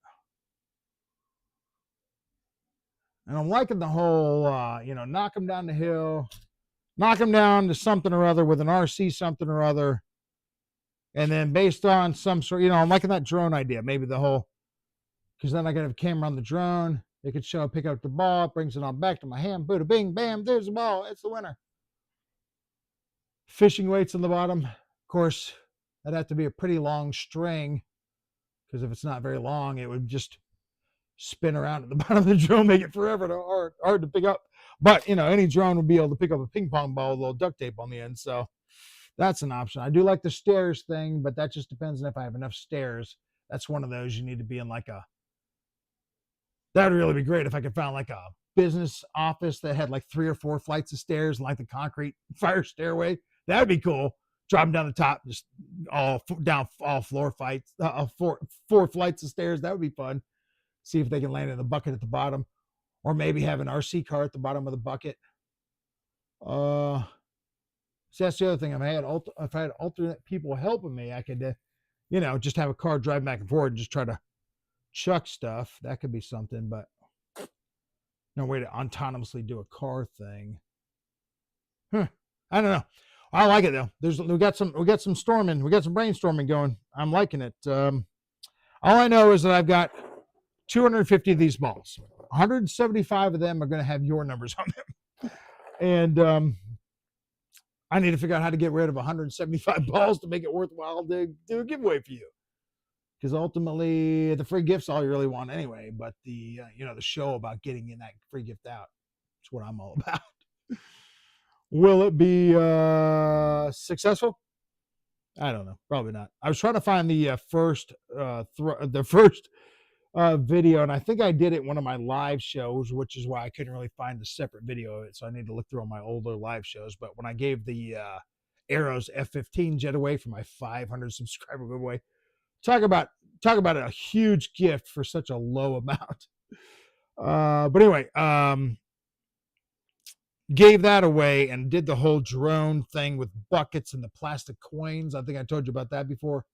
And I'm liking the whole, knock them down the hill, knock them down to something or other with an RC something or other. And then based on some sort, I'm liking that drone idea. Maybe the whole, because then I got to have a camera on the drone. It could show, pick up the ball, brings it on back to my hand, bada bing, bam, there's the ball. It's the winner. Fishing weights on the bottom. Of course, that'd have to be a pretty long string because if it's not very long, it would just spin around at the bottom of the drone, make it forever hard to pick up. But, any drone would be able to pick up a ping pong ball with a little duct tape on the end. So that's an option. I do like the stairs thing, but that just depends on if I have enough stairs. That's one of those you need to be in that would really be great if I could find a business office that had 3 or 4 flights of stairs and the concrete fire stairway. That would be cool. Drop them down the top, just all floor fights, 4 flights of stairs. That would be fun. See if they can land in the bucket at the bottom, or maybe have an RC car at the bottom of the bucket. So that's the other thing. If I had alternate people helping me, I could, just have a car drive back and forth and just try to chuck stuff. That could be something, but no way to autonomously do a car thing. I don't know. I like it though. We got some storming. We got some brainstorming going. I'm liking it. All I know is that I've got 250 of these balls. 175 of them are going to have your numbers on them. And I need to figure out how to get rid of 175 balls to make it worthwhile to do a giveaway for you. Because ultimately, the free gift's all you really want anyway. But the show about getting in that free gift out is what I'm all about. Will it be successful? I don't know. Probably not. I was trying to find the first video, and I think I did it in one of my live shows, which is why I couldn't really find the separate video of it. So I need to look through all my older live shows. But when I gave the Arrows F-15 jet away for my 500 subscriber giveaway, talk about a huge gift for such a low amount. But anyway, gave that away and did the whole drone thing with buckets and the plastic coins. I think I told you about that before.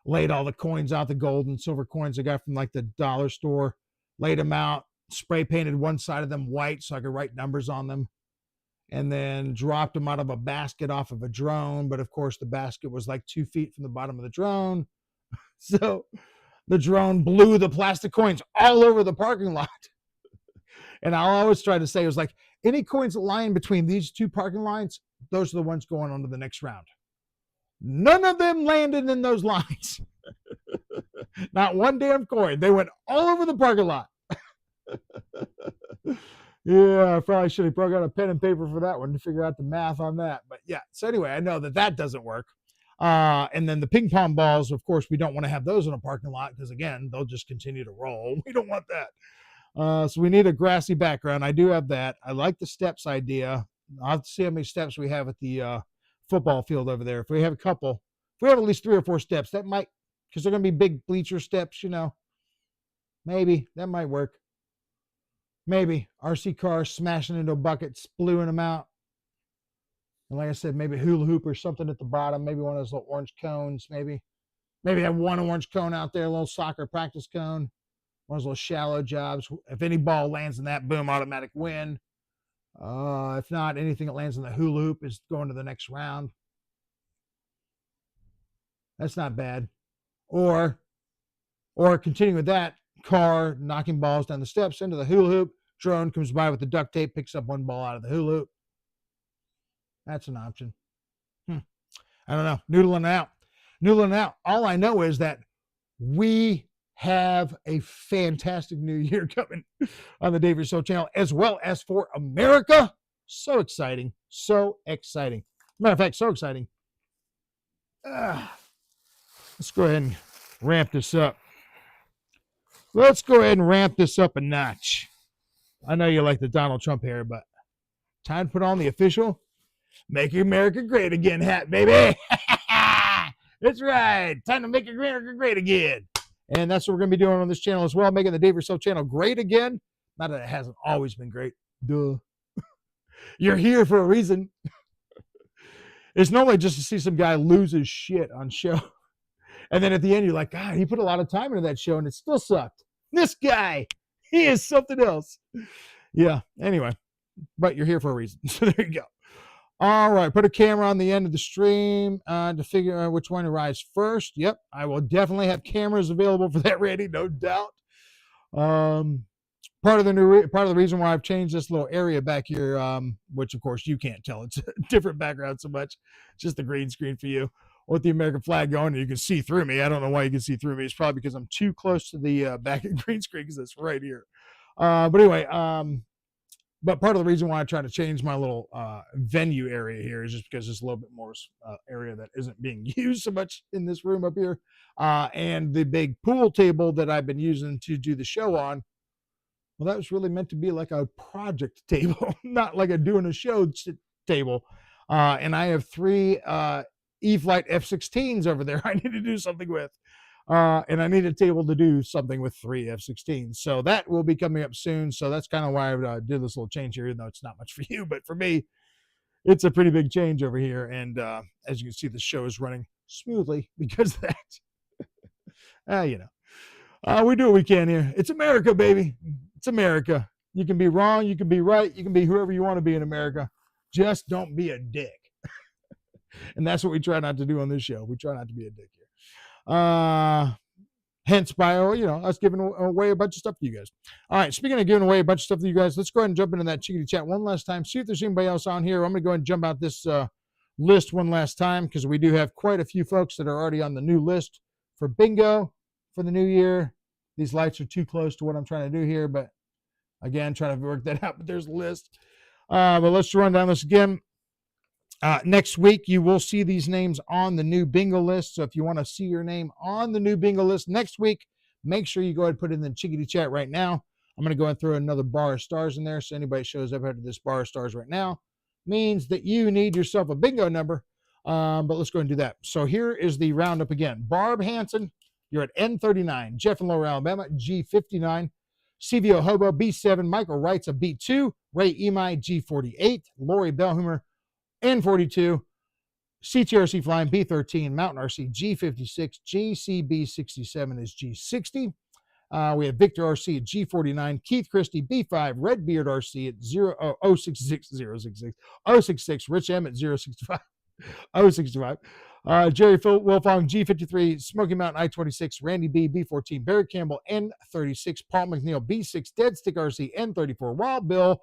Laid all the coins out, the gold and silver coins I got from like the dollar store, laid them out, spray painted one side of them white so I could write numbers on them, and then dropped them out of a basket off of a drone. But of course, the basket was like 2 feet from the bottom of the drone. So the drone blew the plastic coins all over the parking lot. And I'll always try to say, it was like, any coins lying between these two parking lines, those are the ones going on to the next round. None of them landed in those lines. Not one damn coin. They went all over the parking lot. Yeah, I probably should have got a pen and paper for that one to figure out the math on that. But yeah, so anyway, I know that that doesn't work. And then the ping pong balls, of course, we don't want to have those in a parking lot because, again, they'll just continue to roll. We don't want that. So we need a grassy background. I do have that. I like the steps idea. I'll have to see how many steps we have at the football field over there. If we have a couple, if we have at least 3 or 4 steps, that might, because they're going to be big bleacher steps, you know, maybe that might work. Maybe RC cars smashing into a bucket, splewing them out. And like I said, maybe a hula hoop or something at the bottom, maybe one of those little orange cones, maybe have one orange cone out there, a little soccer practice cone, one of those little shallow jobs. If any ball lands in that, boom, automatic win. If not, anything that lands in the hula hoop is going to the next round. That's not bad. Or continuing with that, car knocking balls down the steps into the hula hoop. Drone comes by with the duct tape, picks up one ball out of the hula hoop. That's an option. I don't know. Noodling out. All I know is that we have a fantastic new year coming on the David Show channel, as well as for America. So exciting. So exciting. Matter of fact, so exciting. Let's go ahead and ramp this up. Let's go ahead and ramp this up a notch. I know you like the Donald Trump hair, but time to put on the official Make America Great Again hat, baby. That's right. Time to make America great again. And that's what we're going to be doing on this channel as well, making the Dave Rousseau channel great again. Not that it hasn't always been great. Duh. You're here for a reason. It's normally just to see some guy lose his shit on show. And then at the end, you're like, God, he put a lot of time into that show and it still sucked. This guy, he is something else. Yeah, anyway, but you're here for a reason. So there you go. All right, put a camera on the end of the stream to figure out which one arrives first. Yep, I will definitely have cameras available for that, Randy, no doubt. Part of the reason why I've changed this little area back here, which of course you can't tell, it's a different background so much, just the green screen for you with the American flag going, and you can see through me. I don't know why you can see through me. It's probably because I'm too close to the back of the green screen because it's right here. But anyway, but part of the reason why I try to change my little venue area here is just because there's a little bit more area that isn't being used so much in this room up here. And the big pool table that I've been using to do the show on, well, that was really meant to be like a project table, not like a doing a show table. And I have 3 E-Flight F-16s over there I need to do something with. And I need a table to do something with 3 F-16s. So that will be coming up soon. So that's kind of why I did this little change here, even though it's not much for you. But for me, it's a pretty big change over here. And as you can see, the show is running smoothly because of that. You know, we do what we can here. It's America, baby. It's America. You can be wrong. You can be right. You can be whoever you want to be in America. Just don't be a dick. And that's what we try not to do on this show. We try not to be a dick here. Hence by, you know, us giving away a bunch of stuff to you guys. All right, speaking of giving away a bunch of stuff to you guys, let's go ahead and jump into that chickadee chat one last time. See if there's anybody else on here. I'm going to go ahead and jump out this list one last time because we do have quite a few folks that are already on the new list for bingo for the new year. These lights are too close to what I'm trying to do here, but again, trying to work that out, but there's a list. But let's run down this again. Next week, you will see these names on the new bingo list. So if you want to see your name on the new bingo list next week, make sure you go ahead and put it in the chickadee chat right now. I'm going to go and throw another bar of stars in there. So anybody shows up after this bar of stars right now means that you need yourself a bingo number. But let's go and do that. So here is the roundup again. Barb Hanson, you're at N39. Jeff in Lower Alabama, G59. CVO Hobo, B7. Michael Wright's a B2. Ray Emai, G48. Lori Bellhummer, N42. CTRC Flying, B13. Mountain RC, G56. GCB67 is G60. We have Victor RC at G49. Keith Christie, B5. Redbeard RC at 066. Rich M at 065. 065. Jerry Wilfong, G53. Smoky Mountain, I-26. Randy B, B14. Barry Campbell, N36. Paul McNeil, B6. Dead Stick RC, N34. Wild Bill,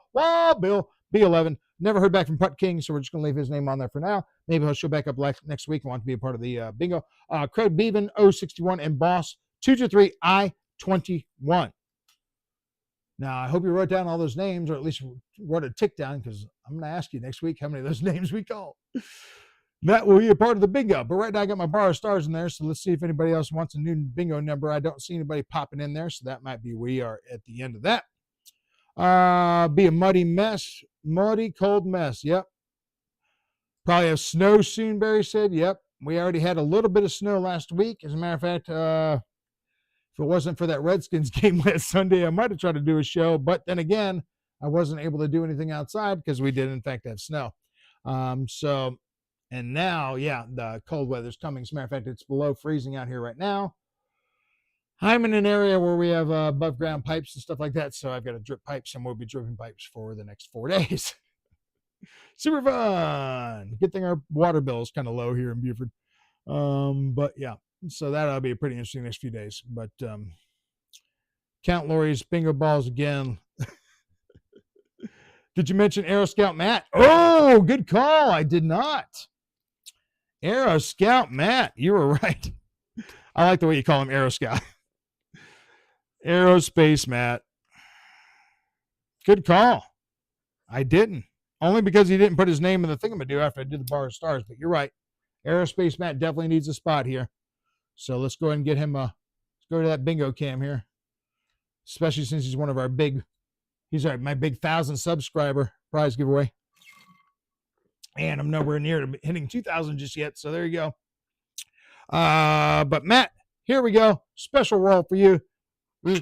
B11. Never heard back from Putt King, so we're just going to leave his name on there for now. Maybe he'll show back up next week and want to be a part of the bingo. Craig Beaven, 061. And Boss, 223, I-21. Now, I hope you wrote down all those names, or at least wrote a tick down, because I'm going to ask you next week how many of those names we call. That will be a part of the bingo. But right now, I got my bar of stars in there, so let's see if anybody else wants a new bingo number. I don't see anybody popping in there, so that might be we are at the end of that. Be a muddy mess. Muddy, cold mess. Yep. Probably have snow soon, Barry said. Yep. We already had a little bit of snow last week. As a matter of fact, if it wasn't for that Redskins game last Sunday, I might have tried to do a show. But then again, I wasn't able to do anything outside because we did, in fact, have snow. And now, yeah, the cold weather's coming. As a matter of fact, it's below freezing out here right now. I'm in an area where we have above ground pipes and stuff like that, so I've got to drip pipes, and we'll be dripping pipes for the next 4 days. Super fun. Good thing our water bill is kind of low here in Buford. But yeah, so that'll be a pretty interesting next few days. But Count Lori's bingo balls again. Did you mention Aero Scout Matt? Oh, good call. I did not. Aero Scout Matt, you were right. I like the way you call him Aero Scout. Aerospace Matt. Good call. I didn't. Only because he didn't put his name in the thingamadoo after I did the bar of stars. But you're right. Aerospace Matt definitely needs a spot here. So let's go ahead and get him let's go to that bingo cam here. Especially since he's one of our he's my big 1,000 subscriber prize giveaway. And I'm nowhere near to hitting 2,000 just yet. So there you go. But Matt, here we go. Special roll for you. All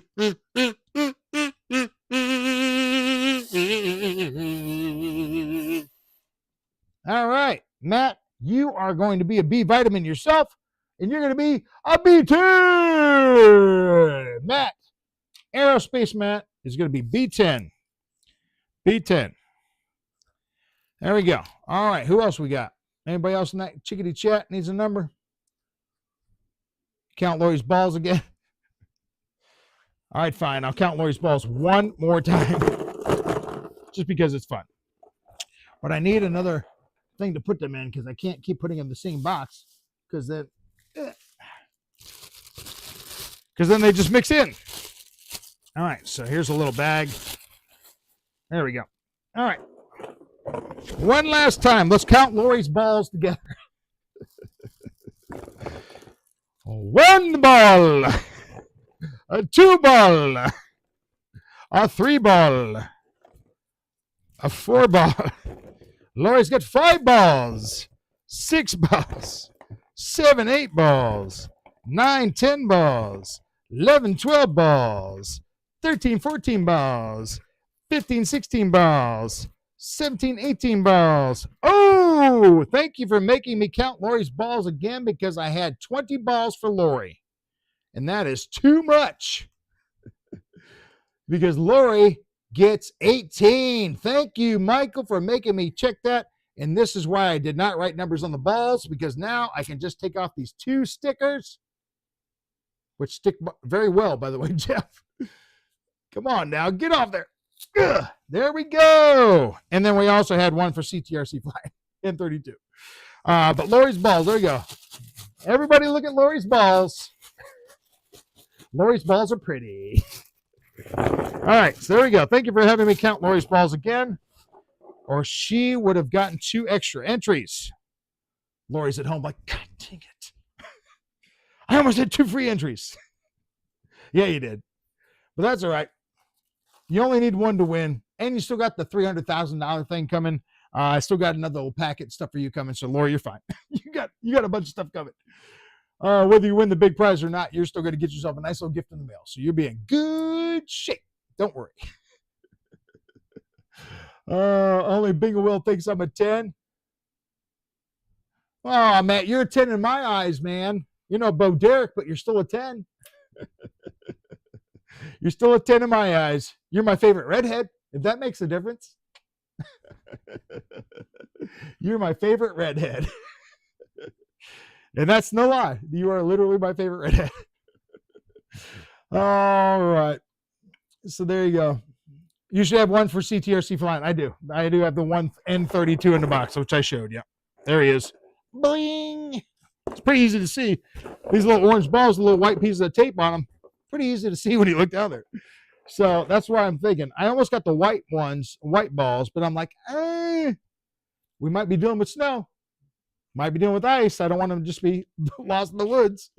right, Matt, you are going to be a B vitamin yourself, and you're going to be a B10. Matt, Aerospace Matt is going to be B10. B10. There we go. All right, who else we got? Anybody else in that chickadee chat needs a number? Count Lori's balls again. All right, fine. I'll count Lori's balls one more time just because it's fun. But I need another thing to put them in because I can't keep putting them in the same box because then they just mix in. All right, so here's a little bag. There we go. All right. One last time. Let's count Lori's balls together. One ball. A 2 ball, a 3 ball, a 4 ball. Lori's got 5 balls, 6 balls, 7, 8 balls, 9, 10 balls, 11, 12 balls, 13, 14 balls, 15, 16 balls, 17, 18 balls. Oh, thank you for making me count Lori's balls again because I had 20 balls for Lori. And that is too much because Lori gets 18. Thank you, Michael, for making me check that. And this is why I did not write numbers on the balls because now I can just take off these 2 stickers, which stick very well, by the way, Jeff. Come on now, get off there. Ugh, there we go. And then we also had one for CTRC Flying, N32. But Lori's balls, there you go. Everybody look at Lori's balls. Lori's balls are pretty. All right, so there we go. Thank you for having me count Lori's balls again, or she would have gotten 2 extra entries. Lori's at home like, God dang it. I almost had 2 free entries. Yeah, you did. But that's all right. You only need 1 to win, and you still got the $300,000 thing coming. I still got another little packet stuff for you coming, so Lori, you're fine. You got a bunch of stuff coming. Whether you win the big prize or not, you're still going to get yourself a nice little gift in the mail. So you'll be in good shape. Don't worry. Only Bingo Will thinks I'm a 10. Oh, Matt, you're a 10 in my eyes, man. You're no Bo Derek, but you're still a 10. You're still a 10 in my eyes. You're my favorite redhead, if that makes a difference. You're my favorite redhead. And that's no lie. You are literally my favorite redhead. All right. So there you go. You should have one for CTRC Flying. I do. I do have the one N32 in the box, which I showed you. There he is. Bling. It's pretty easy to see. These little orange balls, the little white pieces of tape on them. Pretty easy to see when you look down there. So that's why I'm thinking. I almost got the white ones, white balls, but I'm like, we might be dealing with snow. Might be dealing with ice. I don't want them to just be lost in the woods.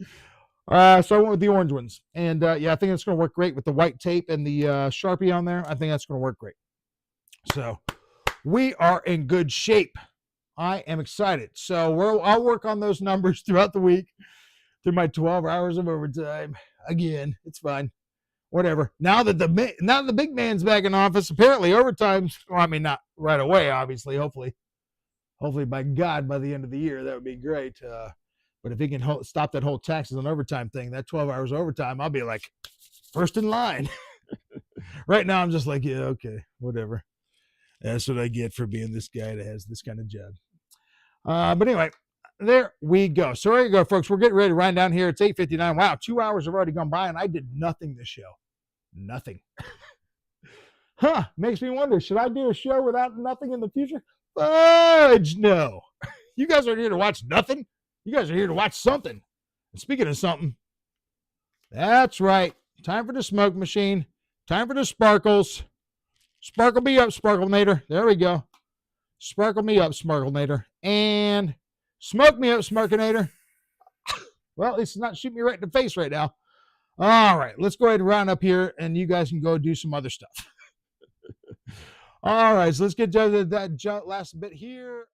So I went with the orange ones. And yeah, I think it's going to work great with the white tape and the Sharpie on there. I think that's going to work great. So we are in good shape. I am excited. So I'll work on those numbers throughout the week through my 12 hours of overtime. Again, it's fine. Whatever. Now that the big man's back in office, apparently overtime's, well, I mean, not right away, obviously, hopefully by God, by the end of the year, that would be great. But if he can stop that whole taxes on overtime thing, that 12 hours overtime, I'll be like first in line. Right now, I'm just like, yeah, okay, whatever. That's what I get for being this guy that has this kind of job. But anyway, there we go. So there you go, folks. We're getting ready to wind down here. It's 8:59. Wow, 2 hours have already gone by, and I did nothing this show. Nothing. Makes me wonder, should I do a show without nothing in the future? Fudge, no. You guys are here to watch nothing. You guys are here to watch something. And speaking of something, that's right. Time for the smoke machine. Time for the sparkles. Sparkle me up, Sparklenator. There we go. Sparkle me up, Sparklenator. And smoke me up, Sparklenator. Well, at least it's not shooting me right in the face right now. All right, let's go ahead and round up here, and you guys can go do some other stuff. All right, so let's get to that last bit here.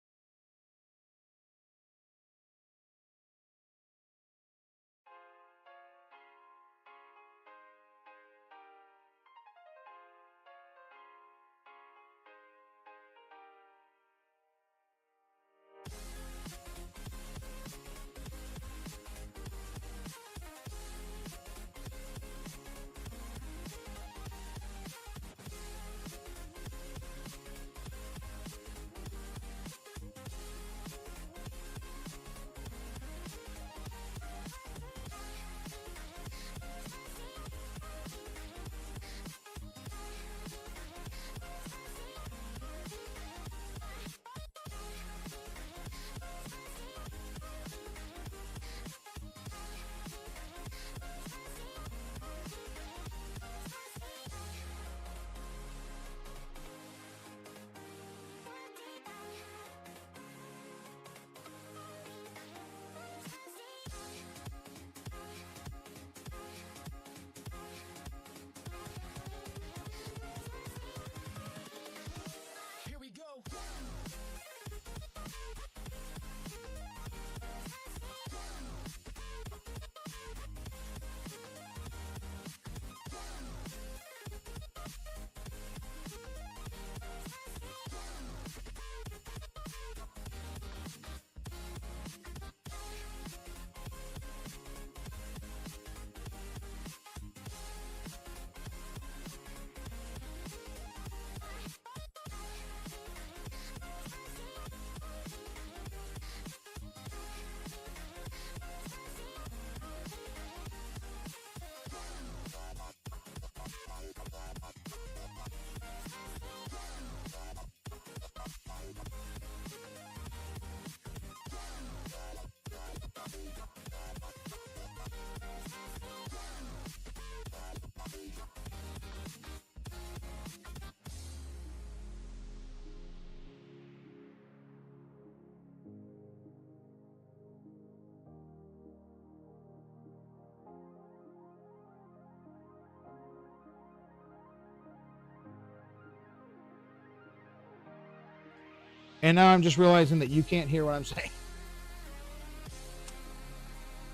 And now I'm just realizing that you can't hear what I'm saying.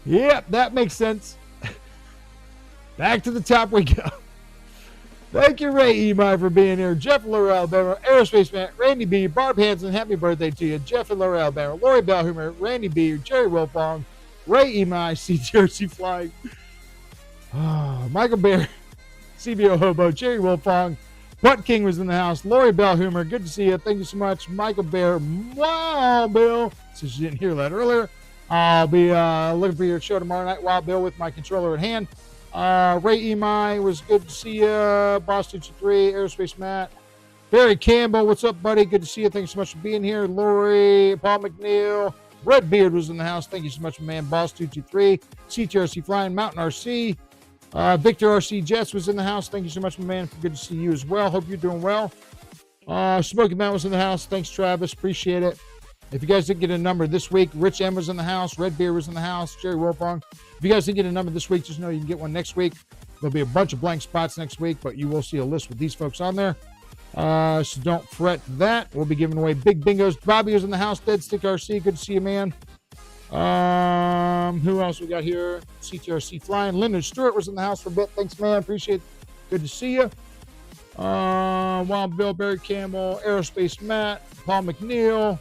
Yep, that makes sense. Back to the top we go. Thank you, Ray Emi, for being here. Jeff in Lower Alabama, Aerospace Matt, Randy B, Barb Hansen, happy birthday to you. Jeff in Lower Alabama, Lori Bellhumer, Randy B, Jerry Wilfong, Ray Emi, CTRC Flying, Michael Bear, CBO Hobo, Jerry Wilfong, Putt King was in the house, Lori Bellhumer, good to see you. Thank you so much. Michael Bear, Wild Bill, since you didn't hear that earlier. I'll be looking for your show tomorrow night, Wild Bill, with my controller at hand. Ray Emi, was good to see you. Boss 223, Aerospace Matt. Barry Campbell, what's up, buddy? Good to see you. Thanks so much for being here. Lori, Paul McNeil. Red Beard was in the house. Thank you so much, man. Boss 223, CTRC Flying, Mountain RC. Victor RC Jets was in the house. Thank you so much, my man. Good to see you as well. Hope you're doing well. Smoky Mountain was in the house. Thanks, Travis. Appreciate it. If you guys didn't get a number this week, Rich M was in the house. Red Beard was in the house. Jerry Wolfong. If you guys didn't get a number this week, just know you can get one next week. There'll be a bunch of blank spots next week, but you will see a list with these folks on there. So don't fret that. We'll be giving away big bingos. Bobby was in the house. Dead Stick RC. Good to see you, man. Who else we got here? CTRC Flying. Lyndon Stewart was in the house for a bit. Thanks, man. Appreciate it. Good to see you. Wild Bill, Barry Campbell, Aerospace Matt, Paul McNeil.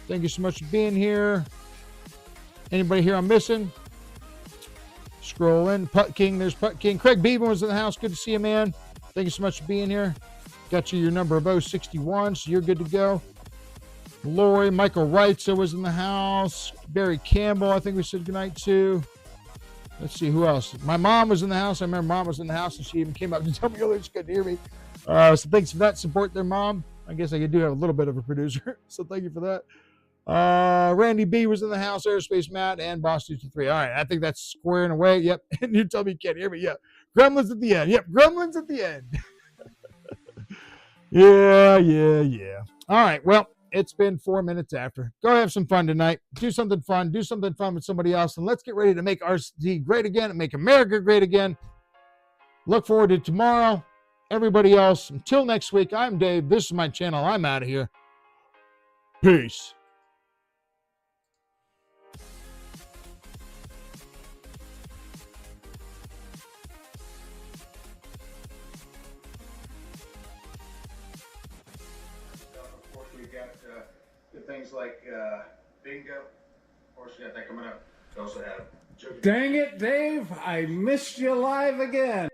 Thank you so much for being here. Anybody here I'm missing? Scroll in. Putt King. There's Putt King. Craig Beavan was in the house. Good to see you, man. Thank you so much for being here. Got you your number of 061, so you're good to go. Lori, Michael Wrightsa was in the house. Barry Campbell, I think we said goodnight to. Let's see, who else? My mom was in the house. I remember mom was in the house, and she even came up to tell me earlier she couldn't hear me. So thanks for that support there, Mom. I guess I do have a little bit of a producer, so thank you for that. Randy B was in the house, Aerospace Matt, and Boss 223. All right, I think that's squaring away. Yep, and you tell me you can't hear me. Yep, Gremlins at the end. Yep, Gremlins at the end. Yeah. All right, well, it's been 4 minutes after. Go have some fun tonight. Do something fun. Do something fun with somebody else, and let's get ready to make RC great again and make America great again. Look forward to tomorrow. Everybody else, until next week, I'm Dave. This is my channel. I'm out of here. Peace. Of course, we got the things like bingo. Of course, we got that coming up. We also have. Dang it, Dave. I missed you live again.